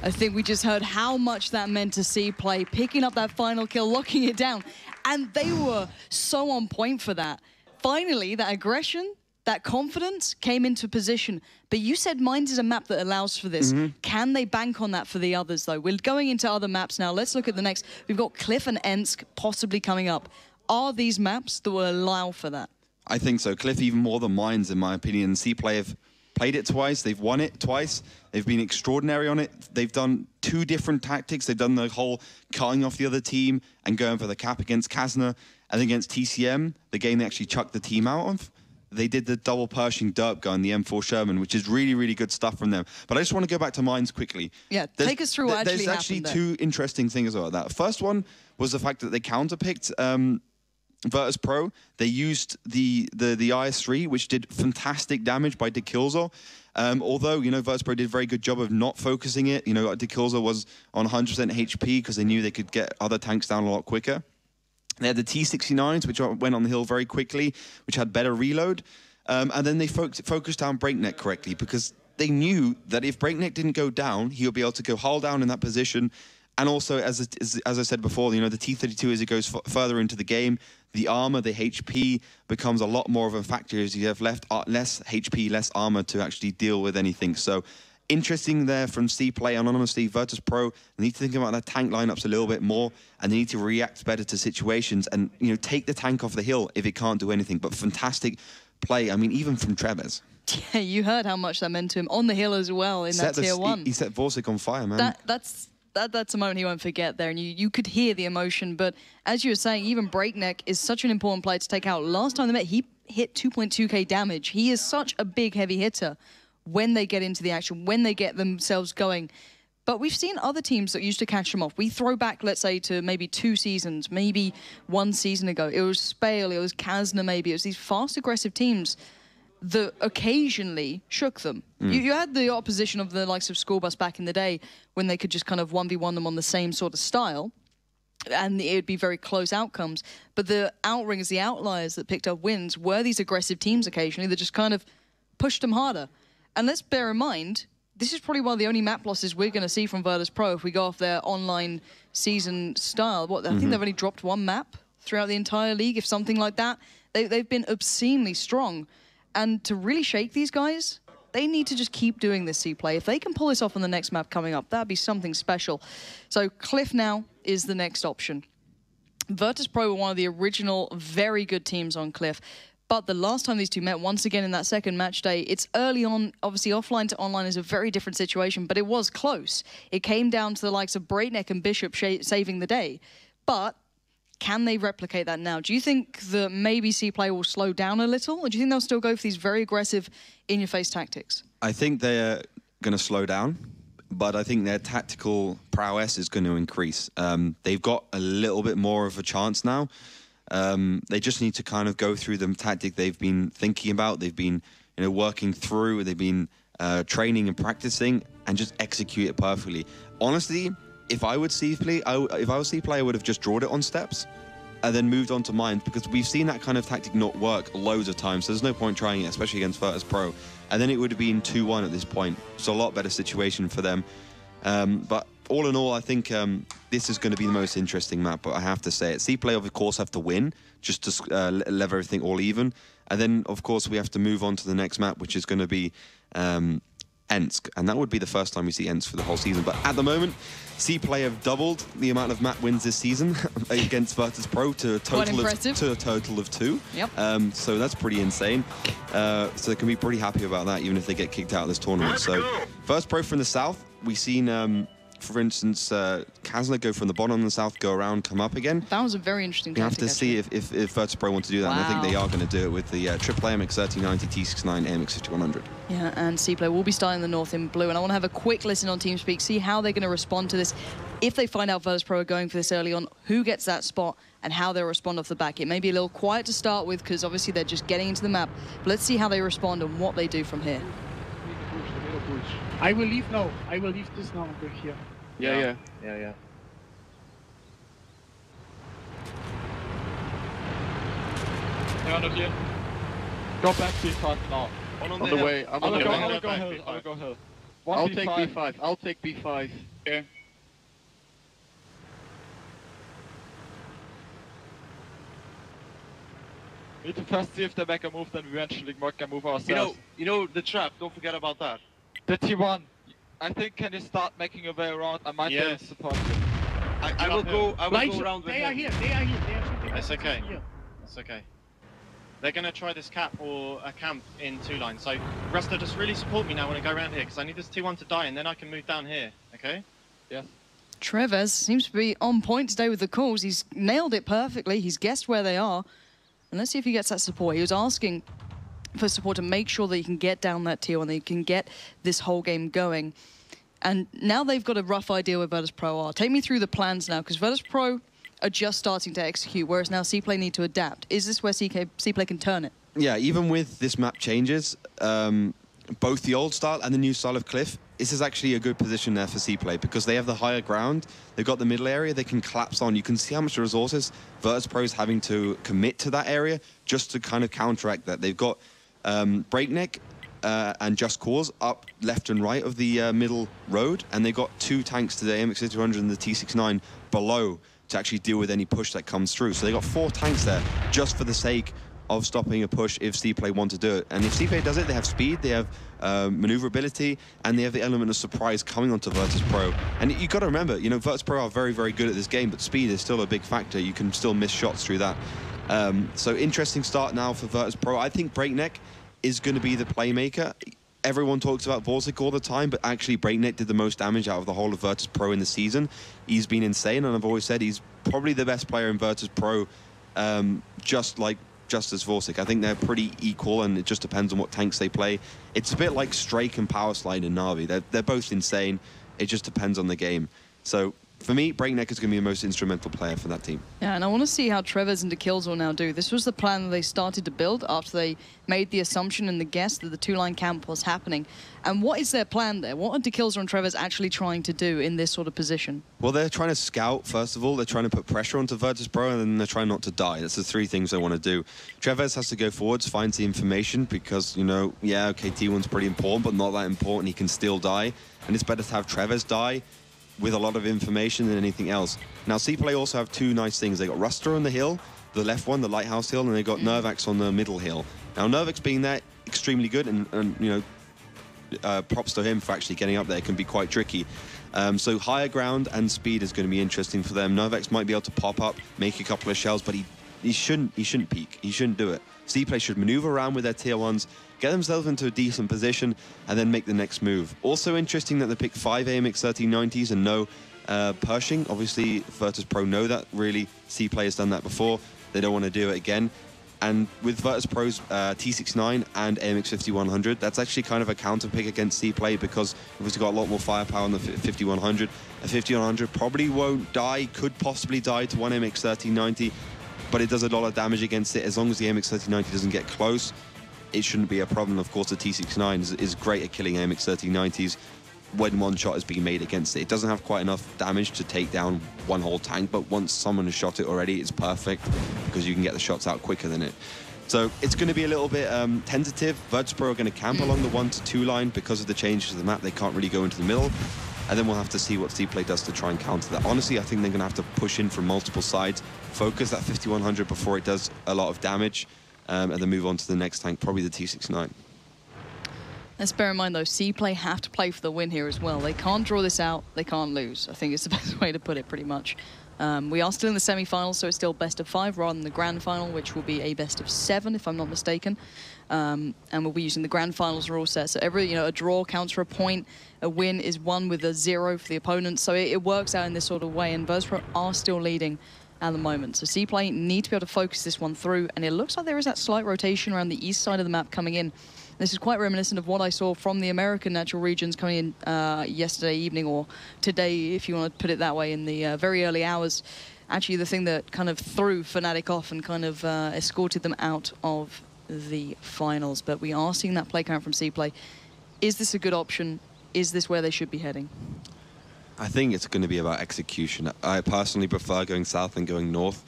I think we just heard how much that meant to CPlay, picking up that final kill, locking it down, and they were so on point for that. Finally, that aggression, that confidence came into position. But you said Mines is a map that allows for this. Can they bank on that for the others, though? We're going into other maps now. Let's look at the next. We've got Cliff and Ensk possibly coming up. Are these maps that will allow for that? I think so. Cliff even more than Mines, in my opinion. CPlay have played it twice. They've won it twice. They've been extraordinary on it. They've done 2 different tactics. They've done the whole cutting off the other team and going for the cap against Kazna, and against TCM, the game they actually chucked the team out of. They did the double Pershing derp gun, the M4 Sherman, which is really, really good stuff from them. But I just want to go back to Mines quickly. Yeah, take us through what actually happened. There's actually 2 interesting things about that. First one was the fact that they counterpicked Vertus Pro. They used the IS3, which did fantastic damage by Dekillzor. Although, you know, Vertus Pro did a very good job of not focusing it. You know, Dekillzor was on 100% HP because they knew they could get other tanks down a lot quicker. They had the T69s, which went on the hill very quickly, which had better reload. And then they focused down Breakneck correctly because they knew that if Breakneck didn't go down, he would be able to go hull down in that position. And also, as I said before, you know, the T32, as it goes further into the game, the armor, the HP becomes a lot more of a factor as you have less HP, less armor to actually deal with anything. So interesting there from CPlay, and honestly, Vertus Pro, they need to think about their tank lineups a little bit more, and they need to react better to situations and, you know, take the tank off the hill if it can't do anything. But fantastic play, I mean, even from Treves. Yeah, you heard how much that meant to him on the hill as well in that tier 1. He set Vorsic on fire, man. That's a moment he won't forget there, and you could hear the emotion. But as you were saying, even Breakneck is such an important player to take out. Last time they met, he hit 2.2k damage. He is such a big, heavy hitter when they get into the action, when they get themselves going. But we've seen other teams that used to catch them off. We throw back, let's say, to maybe 2 seasons, maybe 1 season ago. It was Spale, it was Kazna maybe. It was these fast, aggressive teams that occasionally shook them. You had the opposition of the likes of School Bus back in the day when they could just kind of 1v1 them on the same sort of style, and it would be very close outcomes. But the outringers, the outliers that picked up wins were these aggressive teams occasionally that just kind of pushed them harder. And let's bear in mind, this is probably one of the only map losses we're going to see from Vertus Pro if we go off their online season style. I think they've only dropped 1 map throughout the entire league, if something like that. They've been obscenely strong. And to really shake these guys, they need to just keep doing this CPlay. If they can pull this off on the next map coming up, that'd be something special. So Cliff now is the next option. Vertus Pro were one of the original very good teams on Cliff. But the last time these two met, once again in that second match day, it's early on. Obviously, offline to online is a very different situation, but it was close. It came down to the likes of Breakneck and Bishop saving the day. But can they replicate that now? Do you think that maybe CPlay will slow down a little? Or do you think they'll still go for these very aggressive, in-your-face tactics? I think they're going to slow down, but I think their tactical prowess is going to increase. They've got a little bit more of a chance now. They just need to kind of go through the tactic they've been thinking about. They've been, working through. They've been training and practicing, and just execute it perfectly. Honestly, if I was CPlay, I would have just drawed it on steps, and then moved on to mines, because we've seen that kind of tactic not work loads of times. So there's no point trying it, especially against Vertus Pro. And then it would have been 2-1 at this point. It's a lot better situation for them. But all in all, I think this is going to be the most interesting map, but I have to say it. CPlay, of course, have to win, just to level everything all even. And then, of course, we have to move on to the next map, which is going to be Ensk. And that would be the first time we see Ensk for the whole season. But at the moment, CPlay have doubled the amount of map wins this season against Vertus Pro to a total of 2. Yep. So that's pretty insane. So they can be pretty happy about that, even if they get kicked out of this tournament. So Vertus Pro from the south, we've seen, for instance, Kazna go from the bottom of the south, go around, come up again. That was a very interesting We have to see if Vertus Pro want to do that. Wow. And I think they are going to do it with the CPlay MX-3090, T69, AMX-5100. Yeah, and CPlay will be starting the north in blue. And I want to have a quick listen on TeamSpeak, see how they're going to respond to this. If they find out Vertus Pro are going for this early on, who gets that spot and how they'll respond off the back. It may be a little quiet to start with because obviously they're just getting into the map. But let's see how they respond and what they do from here. I will leave now. I will leave this now over here. Yeah. Not here. Go back B5 now. On the way. I will go hill. I will go hill. I'll take B5. I'll take B5. Okay. We need to first see if they make a move, then we eventually make a move ourselves. You know the trap. Don't forget about that. The T1. I think can you start making your way around? I might be able to support you. I will go around with They are here. They are shooting. That's okay. That's okay. They're going to try this cap or a camp in 2 lines. So, Rasta, just really support me now when I go around here, because I need this T1 to die, and then I can move down here, okay? Yes. Trevez seems to be on point today with the calls. He's nailed it perfectly. He's guessed where they are. And let's see if he gets that support. He was asking for support to make sure that he can get down that tier and they can get this whole game going. And now they've got a rough idea where Vertus Pro are. Take me through the plans now, because Vertus Pro are just starting to execute, whereas now CPlay need to adapt. Is this where CPlay can turn it? Yeah, even with this map changes, both the old style and the new style of Cliff, this is actually a good position there for CPlay because they have the higher ground, they've got the middle area, they can collapse on. You can see how much resources Vertus Pro is having to commit to that area just to kind of counteract that. They've got Breakneck and Just Cause up left and right of the middle road, and they've got 2 tanks to the AMX-200 and the T69 below to actually deal with any push that comes through. So they've got 4 tanks there just for the sake of stopping a push if CPlay want to do it. And if CPlay does it, they have speed, they have maneuverability, and they have the element of surprise coming onto Vertus Pro. And you've got to remember, Vertus Pro are very, very good at this game, but speed is still a big factor. You can still miss shots through that. So interesting start now for Vertus Pro. I think Breakneck is going to be the playmaker. Everyone talks about Vorsic all the time, but actually Breakneck did the most damage out of the whole of Vertus Pro in the season. He's been insane, and I've always said he's probably the best player in Vertus Pro, just as Vorsic. I think they're pretty equal, and it just depends on what tanks they play. It's a bit like Strake and Powerslide and Na'Vi. They're both insane. It just depends on the game. So for me, Breakneck is going to be the most instrumental player for that team. Yeah, and I want to see how Treves and DeKillzor now do. This was the plan that they started to build after they made the assumption and the guess that the two-line camp was happening. And what is their plan there? What are DeKillzor and Treves actually trying to do in this sort of position? Well, they're trying to scout, first of all. They're trying to put pressure onto Vertus Pro, and then they're trying not to die. That's the three things they want to do. Treves has to go forwards, finds the information, because, you know, yeah, okay, T1's pretty important, but not that important. He can still die. And it's better to have Treves die with a lot of information than anything else. Now, CPlay also have two nice things. They got Ruster on the hill, the left one, the Lighthouse hill, and they got Nervax on the middle hill. Now, Nervax being there, extremely good, and you know, props to him for actually getting up there. It can be quite tricky. So higher ground and speed is going to be interesting for them. Nervax might be able to pop up, make a couple of shells, but he shouldn't peek. He shouldn't do it. CPlay should maneuver around with their tier 1s, get themselves into a decent position, and then make the next move. Also interesting that they picked 5 AMX 1390s and no Pershing. Obviously, Vertus Pro know that, really. CPlay has done that before. They don't want to do it again. And with Vertus Pro's T69 and AMX 5100, that's actually kind of a counter pick against CPlay because we've got a lot more firepower on the 5100. A 5100 probably won't die, could possibly die to one AMX 1390, but it does a lot of damage against it. As long as the AMX 1390 doesn't get close, it shouldn't be a problem. Of course, the T69 is great at killing AMX 1390s when one shot is being made against it. It doesn't have quite enough damage to take down one whole tank, but once someone has shot it already, it's perfect because you can get the shots out quicker than it. So it's going to be a little bit tentative. Vertus Pro are going to camp along the 1 to 2 line because of the changes to the map. They can't really go into the middle. And then we'll have to see what CPlay does to try and counter that. Honestly, I think they're going to have to push in from multiple sides, focus that 5100 before it does a lot of damage, and then move on to the next tank, probably the T69. Let's bear in mind, though, CPlay have to play for the win here as well. They can't draw this out. They can't lose. I think it's the best way to put it, pretty much. We are still in the semi-finals, so it's still best of 5 rather than the grand final, which will be a best of 7, if I'm not mistaken. And we'll be using the grand finals rule set. So a draw counts for a point. A win is 1 with a 0 for the opponent. So it works out in this sort of way. And Vertus Pro are still leading at the moment. So CPlay need to be able to focus this one through. And it looks like there is that slight rotation around the east side of the map coming in. This is quite reminiscent of what I saw from the American natural regions coming in yesterday evening, or today, if you want to put it that way, in the very early hours. Actually, the thing that kind of threw Fnatic off and kind of escorted them out of the finals. But we are seeing that play count from CPlay. Is this a good option? Is this where they should be heading? I think it's going to be about execution. I personally prefer going south and going north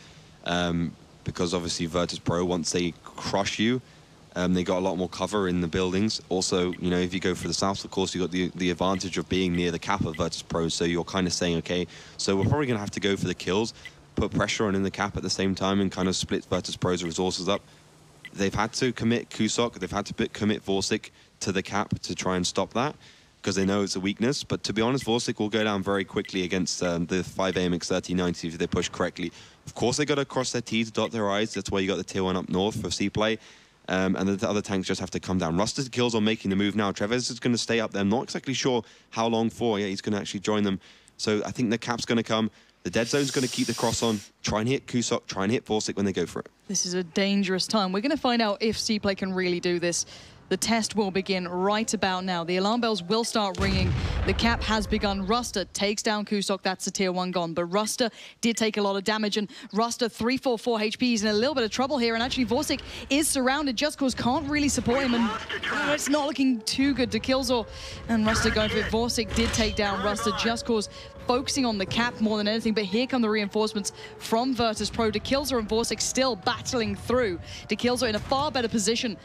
because obviously Vertus Pro, once they crush you, they got a lot more cover in the buildings. Also, you know, if you go for the south, of course, you got the advantage of being near the cap of Vertus Pro. So you're kind of saying, okay, so we're probably going to have to go for the kills, put pressure on in the cap at the same time, and kind of split Vertus Pro's resources up. They've had to commit Kusok, they've had to commit Vorsic to the cap to try and stop that, because they know it's a weakness. But to be honest, Vorsic will go down very quickly against the 5 AMX 1390 if they push correctly. Of course, they got to cross their T's, dot their I's. That's why you got the tier 1 up north for CPlay. And the other tanks just have to come down. Ruster's kills on making the move now. Treves is going to stay up there. I'm not exactly sure how long for. Yeah, he's going to actually join them. So I think the cap's going to come. The dead zone's going to keep the cross on. Try and hit Kusok. Try and hit Vorsic when they go for it. This is a dangerous time. We're going to find out if CPlay can really do this. The test will begin right about now. The alarm bells will start ringing. The cap has begun. Ruster takes down Kusok. That's the tier 1 gone. But Ruster did take a lot of damage. And Ruster, 344 HP. He's in a little bit of trouble here. And actually, Vorsic is surrounded. Just Cause can't really support him. And it's not looking too good to DeKillzor. And Ruster going for it. Vorsic did take down Ruster. Just Cause focusing on the cap more than anything. But here come the reinforcements from Vertus Pro. DeKillzor and Vorsic still battling through. DeKillzor in a far better position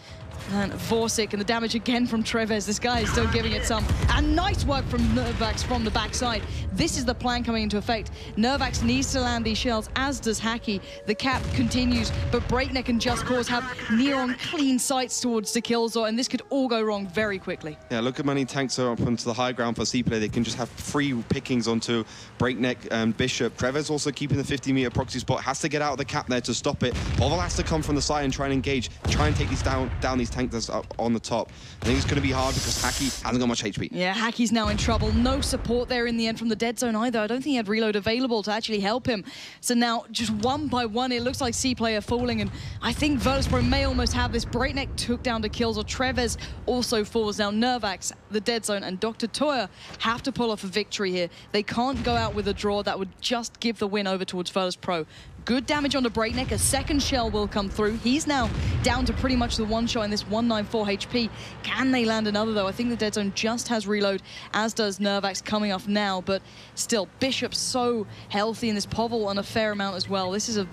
and Vorsic, and the damage again from Treves. This guy is still giving it some. And nice work from Nervax from the backside. This is the plan coming into effect. Nervax needs to land these shells, as does Hacky. The cap continues, but Breakneck and Just Cause have near-on clean sights towards DeKillzor, and this could all go wrong very quickly. Yeah, look at many tanks are up onto the high ground for CPlay. They can just have free pickings onto Breakneck and Bishop. Treves also keeping the 50-meter proxy spot. Has to get out of the cap there to stop it. Oval has to come from the side and try and engage. Try and take these down these tanks that's up on the top. I think it's going to be hard because Hacky hasn't got much HP. Yeah, Hacky's now in trouble. No support there in the end from the dead zone either. I don't think he had reload available to actually help him. So now, just one by one, it looks like CPlay are falling, and I think Vertus Pro may almost have this. Breakneck took down to kills, or Treves also falls. Now Nervax, the dead zone, and Dr. Toya have to pull off a victory here. They can't go out with a draw. That would just give the win over towards Vertus Pro. Good damage onto Breakneck. A second shell will come through. He's now down to pretty much the one shot in this 194 HP. Can they land another, though? I think the dead zone just has reload, as does Nervax coming off now. But still, Bishop's so healthy in this Povl on a fair amount as well. This is a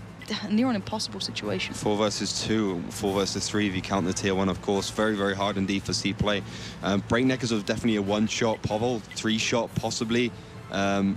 near an impossible situation. 4 versus 2, 4 versus 3 if you count the tier 1, of course. Very, very hard indeed for CPlay. Breakneck is definitely a 1-shot. Povl, 3-shot possibly.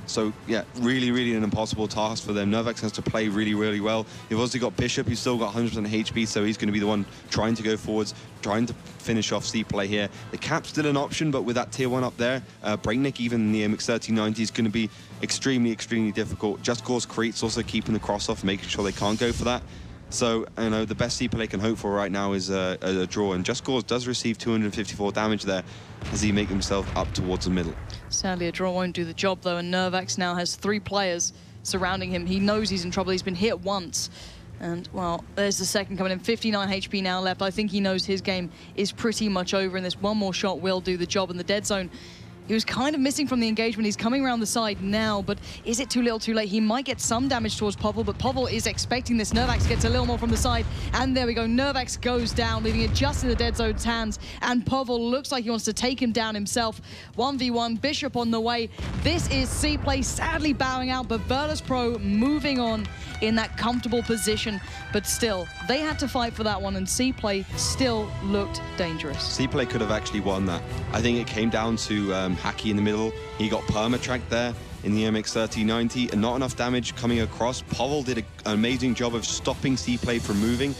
So yeah, really an impossible task for them. Nervax has to play really well. You've also got Bishop, who's still got 100% HP, so he's going to be the one trying to go forwards, trying to finish off CPlay here. The cap's still an option, but with that tier 1 up there, Breakneck even in the MX-3090 is going to be extremely difficult. Just Cause Crete's also keeping the cross off, making sure they can't go for that. So, you know, the best CPlay can hope for right now is a draw, and Just Cause does receive 254 damage there as he makes himself up towards the middle. Sadly, a draw won't do the job, though, and Nervax now has 3 players surrounding him. He knows he's in trouble. He's been hit once, and, well, there's the second coming in. 59 HP now left. I think he knows his game is pretty much over, and this one more shot will do the job in the dead zone. He was kind of missing from the engagement. He's coming around the side now, but is it too little too late? He might get some damage towards Povl, but Povl is expecting this. Nervax gets a little more from the side, and there we go. Nervax goes down, leaving it just in the dead zone's hands, and Povl looks like he wants to take him down himself. 1v1, Bishop on the way. This is CPlay sadly bowing out, but Vertus Pro moving on in that comfortable position. But still, they had to fight for that one, and CPlay still looked dangerous. CPlay could have actually won that. I think it came down to Hacky in the middle. He got perma-tracked there in the MX-3090 and not enough damage coming across. Povl did an amazing job of stopping CPlay from moving.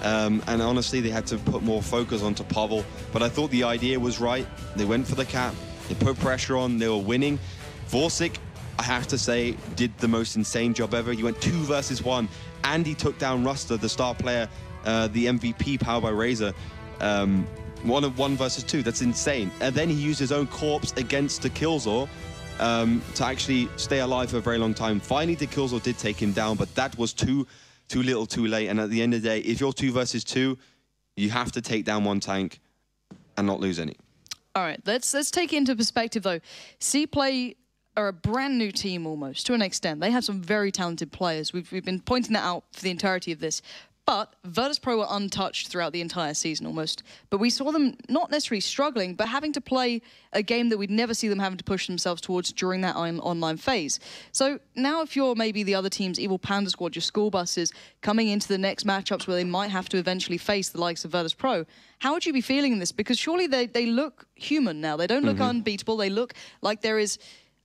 And honestly, they had to put more focus onto Povl. But I thought the idea was right. They went for the cap. They put pressure on. They were winning. Vorsic, I have to say, did the most insane job ever. He went 2 versus 1, and he took down Ruster, the star player, the MVP, powered by Razor. 1 versus 2, that's insane. And then he used his own corpse against the Killzor to actually stay alive for a very long time. Finally, the Killzor did take him down, but that was too little too late. And at the end of the day, if you're 2 versus 2, you have to take down 1 tank and not lose any. All right, let's take it into perspective, though. CPlay are a brand new team almost, to an extent. They have some very talented players. We've been pointing that out for the entirety of this. But Vertus Pro were untouched throughout the entire season almost. But we saw them not necessarily struggling, but having to play a game that we'd never see them having to push themselves towards during that online phase. So now if you're maybe the other team's Evil Panda Squad, your school buses, coming into the next matchups where they might have to eventually face the likes of Vertus Pro, how would you be feeling in this? Because surely they look human now. They don't look unbeatable. They look like there is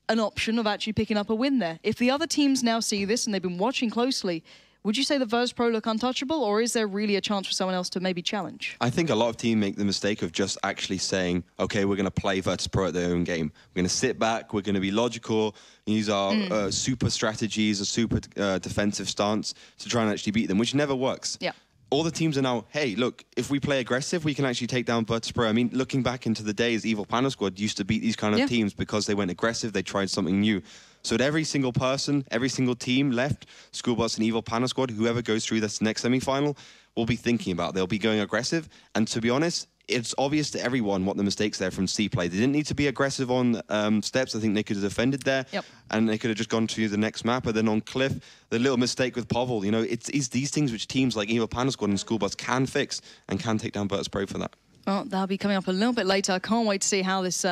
an option of actually picking up a win there. If the other teams now see this and they've been watching closely, would you say the Vertus Pro look untouchable, or is there really a chance for someone else to maybe challenge? I think a lot of teams make the mistake of just actually saying, okay, we're going to play Vertus Pro at their own game. We're going to sit back, we're going to be logical, use our super strategies, a super defensive stance to try and actually beat them, which never works. Yeah. All the teams are now, hey, look, if we play aggressive, we can actually take down Vertus Pro. I mean, looking back into the days, Evil Panda Squad used to beat these kind of teams because they went aggressive, they tried something new. So that every single person, every single team left, School Bus and Evil Panda Squad, whoever goes through this next semi-final, will be thinking about. They'll be going aggressive. And to be honest, it's obvious to everyone what the mistakes there from CPlay. They didn't need to be aggressive on steps. I think they could have defended there. And they could have just gone to the next map. But then on Cliff, the little mistake with Povl, you know, it's these things which teams like Evil Panda Squad and School Bus can fix and can take down Vertus Pro for that. Well, that'll be coming up a little bit later. I can't wait to see how this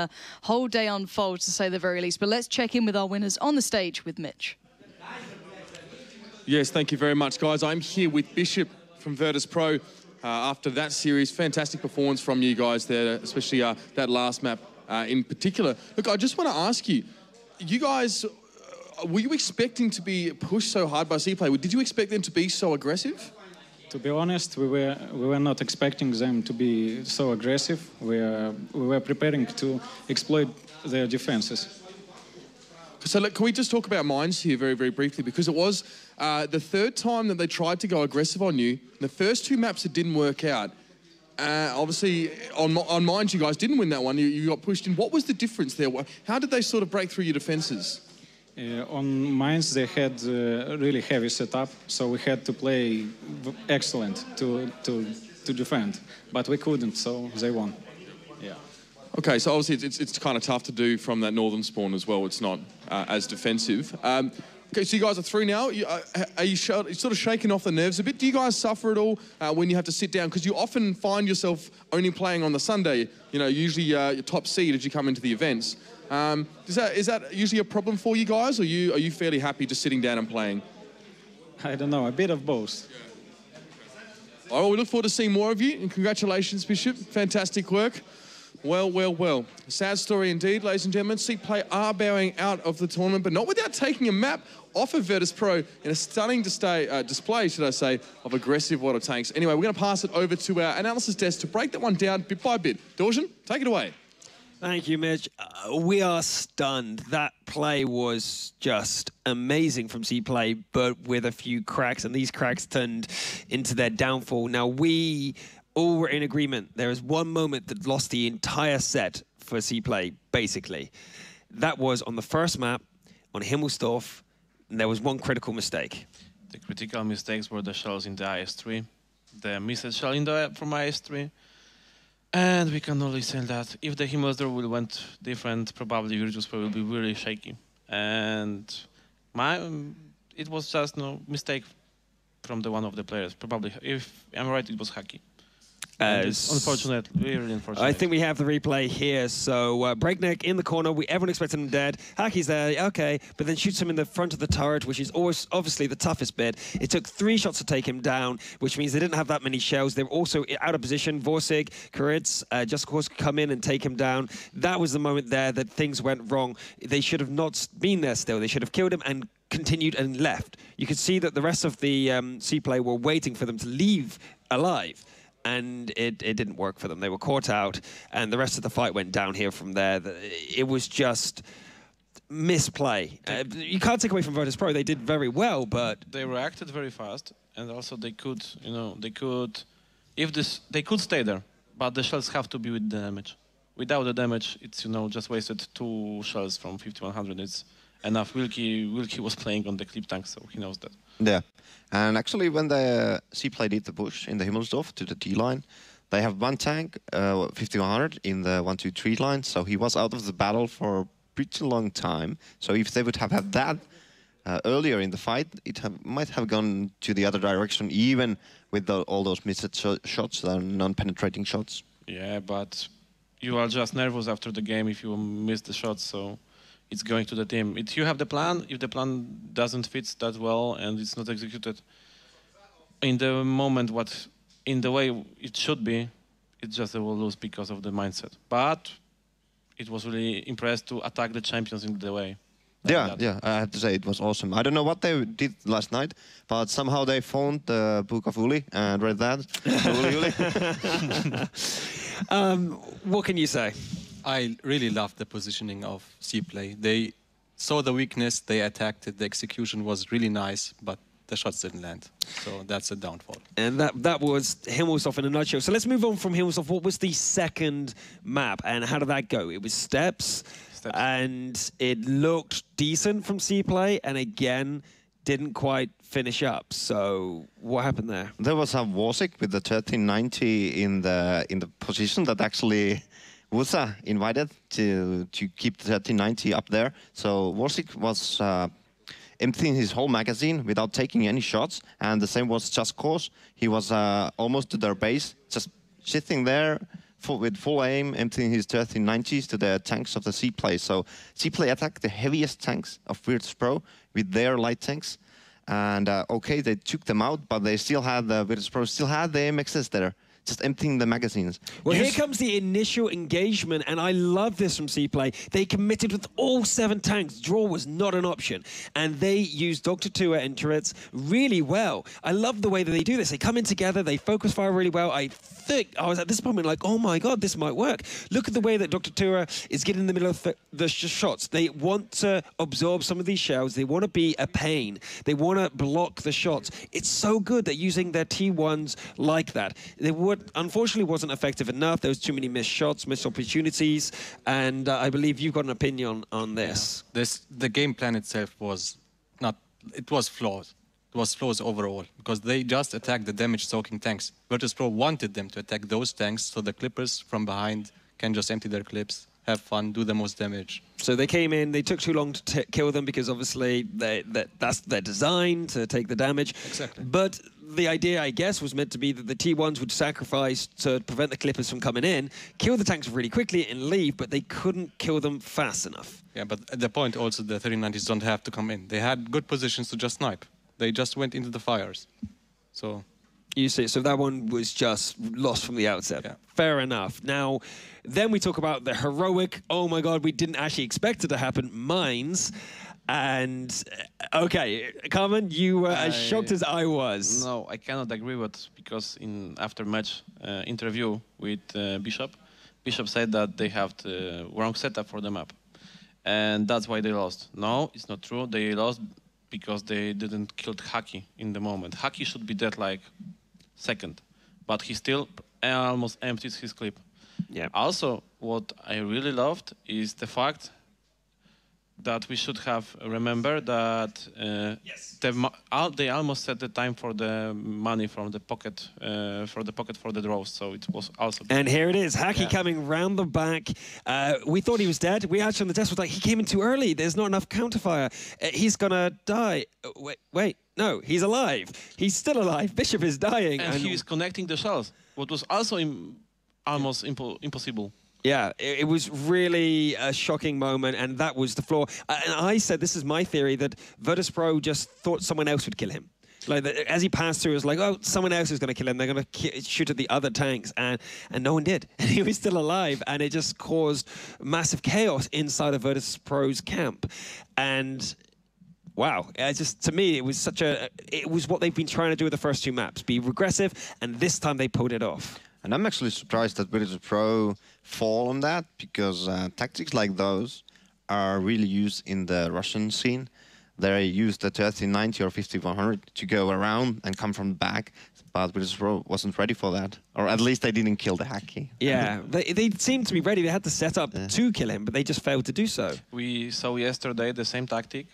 whole day unfolds, to say the very least. But let's check in with our winners on the stage with Mitch. Yes, thank you very much, guys. I'm here with Bishop from Vertus Pro. After that series, fantastic performance from you guys there, especially that last map in particular. Look, I just want to ask you, you guys, were you expecting to be pushed so hard by CPlay? Did you expect them to be so aggressive? To be honest, we were not expecting them to be so aggressive. We were preparing to exploit their defenses. So look, can we just talk about mines here very, very briefly? Because it was the 3rd time that they tried to go aggressive on you. The first 2 maps, it didn't work out. Obviously, on mines, you guys didn't win that one. You got pushed in. What was the difference there? How did they sort of break through your defenses? On mines, they had a really heavy setup, so we had to play excellent to defend, but we couldn't, so they won. Yeah. Okay, so obviously it's kind of tough to do from that northern spawn as well. It's not as defensive. Okay, so you guys are through now. Are you sort of shaking off the nerves a bit? Do you guys suffer at all when you have to sit down? Because you often find yourself only playing on the Sunday. You know, usually your top seed as you come into the events. Is that usually a problem for you guys, or are you fairly happy just sitting down and playing? I don't know, a bit of both. All right, we look forward to seeing more of you, and congratulations, Bishop. Fantastic work. Well, well, well. A sad story indeed, ladies and gentlemen. CPlay are bowing out of the tournament, but not without taking a map off of Vertus Pro in a stunning display, should I say, of aggressive water tanks. Anyway, we're going to pass it over to our analysis desk to break that one down bit by bit. Dorjan, take it away. Thank you, Mitch. We are stunned. That play was just amazing from CPlay, but with a few cracks, and these cracks turned into their downfall. Now, we all were in agreement. There was one moment that lost the entire set for CPlay, basically. That was on the first map, on Himmelsdorf, and there was one critical mistake. The critical mistakes were the shells in the IS-3, the missed shell from IS-3, and we can only say that if the Himmelsdorf will went different, probably Vertus Pro will be really shaky. And it was just no mistake from one of the players. Probably, if I'm right, it was Haki. It's unfortunate, really unfortunate. I think we have the replay here. So Breakneck in the corner. Everyone expected him dead. Haki's there, okay, but then shoots him in the front of the turret, which is always obviously the toughest bit. It took 3 shots to take him down, which means they didn't have that many shells. They were also out of position. Vorsig, Kuritz, just of course come in and take him down. That was the moment there that things went wrong. They should have not been there still. They should have killed him and continued and left. You could see that the rest of the CPlay were waiting for them to leave alive. And it didn't work for them. They were caught out, and the rest of the fight went downhill from there. It was just misplay. You can't take away from Vertus Pro. They did very well, but they reacted very fast, and also they could, they could stay there, but the shells have to be with the damage. Without the damage, it's just wasted 2 shells from 5100. It's enough. Wilkie was playing on the clip tank, so he knows that. Yeah, and actually when the CPlay did the push in the Himmelsdorf to the T line, they have one tank, 5100 in the 1-2-3 line, so he was out of the battle for a pretty long time. So if they would have had that earlier in the fight, it might have gone to the other direction, even with all those missed shots, non-penetrating shots. Yeah, but you are just nervous after the game if you miss the shots, so it's going to the team. If you have the plan, if the plan doesn't fit that well and it's not executed in the moment, in the way it should be, it just will lose because of the mindset. But it was really impressed to attack the champions in the way. Yeah, I have to say it was awesome. I don't know what they did last night, but somehow they found the Book of Uli and read that. What can you say? I really loved the positioning of CPlay. They saw the weakness, they attacked it, the execution was really nice, but the shots didn't land. So that's a downfall. And that was Himmelsdorf in a nutshell. So let's move on from Himmelsdorf. What was the second map and how did that go? It was steps. And it looked decent from CPlay, and again, didn't quite finish up. So what happened there? There was a Vorsig with the 1390 in the position that actually Wusa invited to keep the 1390 up there. So Vorsig was emptying his whole magazine without taking any shots, and the same was Just Cause. He was almost to their base, just sitting there with full aim, emptying his 1390s to the tanks of the CPlay. So CPlay attacked the heaviest tanks of Vertus Pro with their light tanks. And okay, they took them out, but they still had the Vertus Pro still had the MXs there, just emptying the magazines. Well, here comes the initial engagement, and I love this from CPlay. They committed with all 7 tanks. Draw was not an option, and they used Dr. Tua and turrets really well. I love the way that they do this. They come in together, they focus fire really well. I was at this moment like, oh my God, this might work. Look at the way that Dr. Tua is getting in the middle of the shots. They want to absorb some of these shells. They want to be a pain. They want to block the shots. It's so good that using their T1s like that. They would but unfortunately wasn't effective enough. There was too many missed shots, missed opportunities, and I believe you've got an opinion on this. Yeah. The game plan itself was not. It was flawed. It was flaws overall because they just attacked the damage-soaking tanks. Vertus Pro wanted them to attack those tanks so the clippers from behind can just empty their clips, have fun, do the most damage. So they came in, they took too long to kill them because obviously that's their design, to take the damage. Exactly. But the idea, I guess, was meant to be that the T1s would sacrifice to prevent the clippers from coming in, kill the tanks really quickly and leave, but they couldn't kill them fast enough. Yeah, but at the point also the 3090s don't have to come in. They had good positions to just snipe. They just went into the fires. So you see, so that one was just lost from the outset. Yeah. Fair enough. Now, then we talk about the heroic, oh my God, we didn't actually expect it to happen, mines. And, okay, Carmen, you were as shocked as I was. No, I cannot agree with, because after match interview with Bishop said that they have the wrong setup for the map. And that's why they lost. No, it's not true. They lost because they didn't kill Haki in the moment. Haki should be dead like second, but he still almost empties his clip. Yeah. Also, what I really loved is the fact that we should have remembered that they almost set the time for the money from the pocket for the draws, so it was also. And here it is, Haki coming round the back. We thought he was dead. We actually on the test was like, he came in too early. There's not enough counterfire. He's gonna die. Wait, no, he's alive. He's still alive. Bishop is dying, and he is connecting the shells, what was also almost impossible. Yeah, it was really a shocking moment, and that was the flaw. And I said, this is my theory, that Vertus Pro just thought someone else would kill him. Like, as he passed through, it was like, oh, someone else is going to kill him. They're going to shoot at the other tanks, and no one did. And he was still alive, and it just caused massive chaos inside of Vertus Pro's camp. And wow, to me, it was it was what they've been trying to do with the first two maps, be regressive, and this time they pulled it off. And I'm actually surprised that Vertus Pro fall on that, because tactics like those are really used in the Russian scene. They use the 3090 or 5100 to go around and come from the back, but Vertus Pro wasn't ready for that. Or at least they didn't kill the Haki. Yeah, they seemed to be ready. They had the setup to kill him, but they just failed to do so. We saw yesterday the same tactic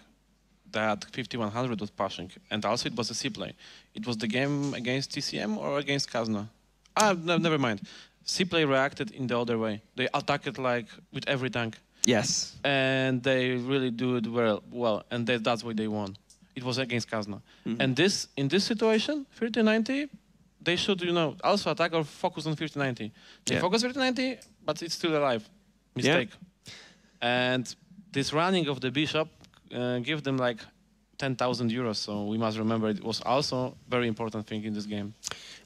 that 5100 was pushing, and also it was a CPlay. It was the game against TCM or against Kazna? No, never mind. CPlay reacted in the other way. They attacked like with every tank. Yes. And they really do it well, and that's why they won. It was against Kazna. And in this situation, 3090, they should, also attack or focus on 3090. They focus 3090, but it's still alive. Mistake. Yeah. And this running of the Bishop give them like 10,000 euros, so we must remember it was also a very important thing in this game.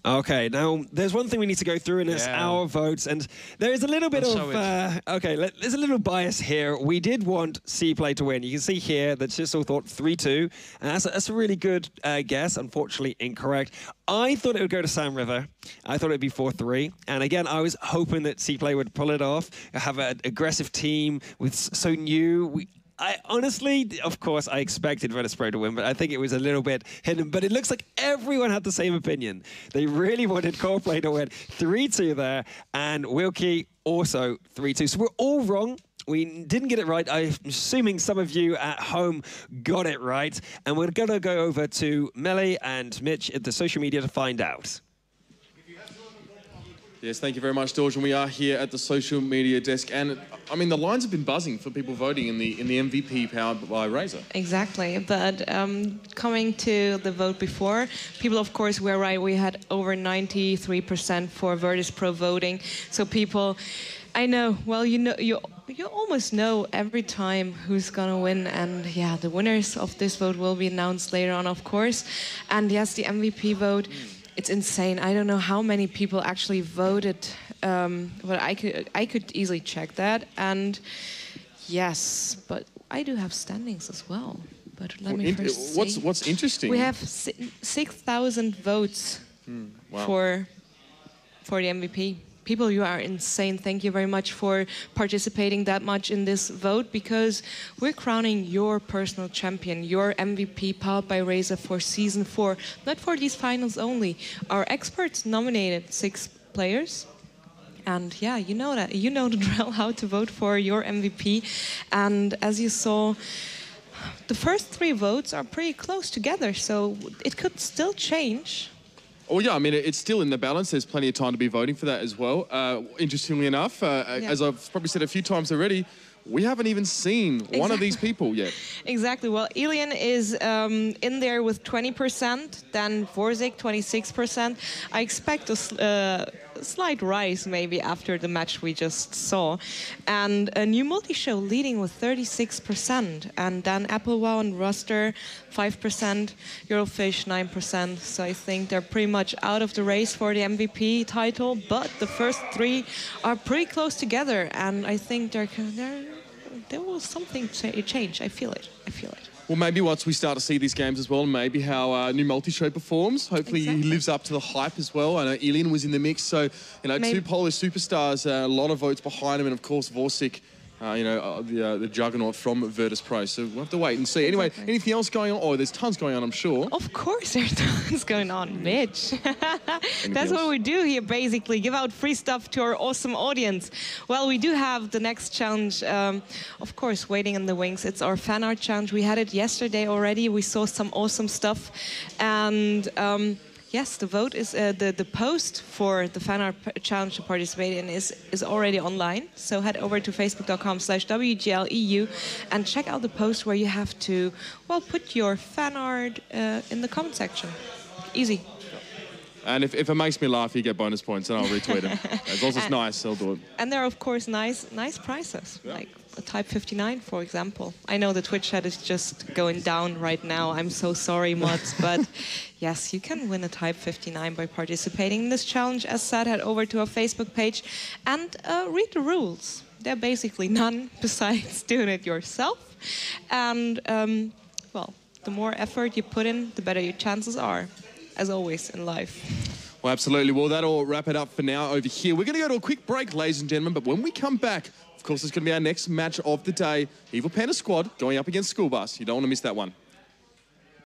Okay, now there's one thing we need to go through, and it's our votes, and there is a little bit of there's a little bias here. We did want CPlay to win. You can see here that Chisel thought 3-2, and that's a really good guess. Unfortunately, incorrect. I thought it would go to Sam River. I thought it'd be 4-3, and again, I was hoping that CPlay would pull it off, have an aggressive team with so new. I honestly, of course, I expected Vertus Pro to win, but I think it was a little bit hidden. But it looks like everyone had the same opinion. They really wanted CPlay to win. 3-2 there, and Wilkie also 3-2. So we're all wrong. We didn't get it right. I'm assuming some of you at home got it right. And we're going to go over to Melly and Mitch at the social media to find out. Yes, thank you very much, George. And we are here at the social media desk. And, I mean, the lines have been buzzing for people voting in the MVP powered by Razer. Exactly. But coming to the vote before, people, of course, were right. We had over 93% for Vertus Pro voting. So people, I know, well, you almost know every time who's going to win. And, yeah, the winners of this vote will be announced later on, of course. And, yes, the MVP vote. It's insane. I don't know how many people actually voted, but I could easily check that. And yes, but I do have standings as well. But let me first see. What's interesting? We have 6,000 votes for the MVP. People, you are insane. Thank you very much for participating that much in this vote, because we're crowning your personal champion, your MVP powered by Razer for Season 4, not for these finals only. Our experts nominated 6 players. And yeah, you know that. You know the drill, how to vote for your MVP. And as you saw, the first 3 votes are pretty close together, so it could still change. Oh yeah, I mean, it's still in the balance. There's plenty of time to be voting for that as well. Interestingly enough, as I've probably said a few times already, we haven't even seen one of these people yet. Exactly. Well, Elian is in there with 20%, then Vorzik 26%. I expect a slight rise maybe after the match we just saw. And a new multi-show leading with 36%. And then Applewell and Ruster 5%, Eurofish 9%. So I think they're pretty much out of the race for the MVP title. But the first 3 are pretty close together. And I think there will something change. I feel it. I feel it. Well, maybe once we start to see these games as well, maybe how new multi-show performs. Hopefully he lives up to the hype as well. I know Elian was in the mix, so, you know, 2 Polish superstars, a lot of votes behind him, and of course Vorzik, you know, the juggernaut from Vertus Pro. So we'll have to wait and see. Anyway, anything else going on? Oh, there's tons going on, I'm sure. Of course there's tons going on, Mitch. That's what we do here, basically. Give out free stuff to our awesome audience. Well, we do have the next challenge, of course, waiting in the wings. It's our fan art challenge. We had it yesterday already. We saw some awesome stuff. And yes, the vote is the post for the fan art challenge to participate in is already online. So head over to facebook.com/WGLEU and check out the post where you have to, well, put your fan art in the comment section. Easy. And if it makes me laugh, you get bonus points, and I'll retweet it. As long as it's nice, I'll do it. And there are, of course, nice prizes, like a Type 59, for example. I know the Twitch chat is just going down right now. I'm so sorry, mods, but yes, you can win a Type 59 by participating in this challenge. As said, head over to our Facebook page and read the rules. They're basically none besides doing it yourself. And, well, the more effort you put in, the better your chances are, as always in life. Well, absolutely. Well, that'll wrap it up for now over here. We're going to go to a quick break, ladies and gentlemen, but when we come back, of course, it's going to be our next match of the day. Evil Panda Squad going up against School Bus. You don't want to miss that one.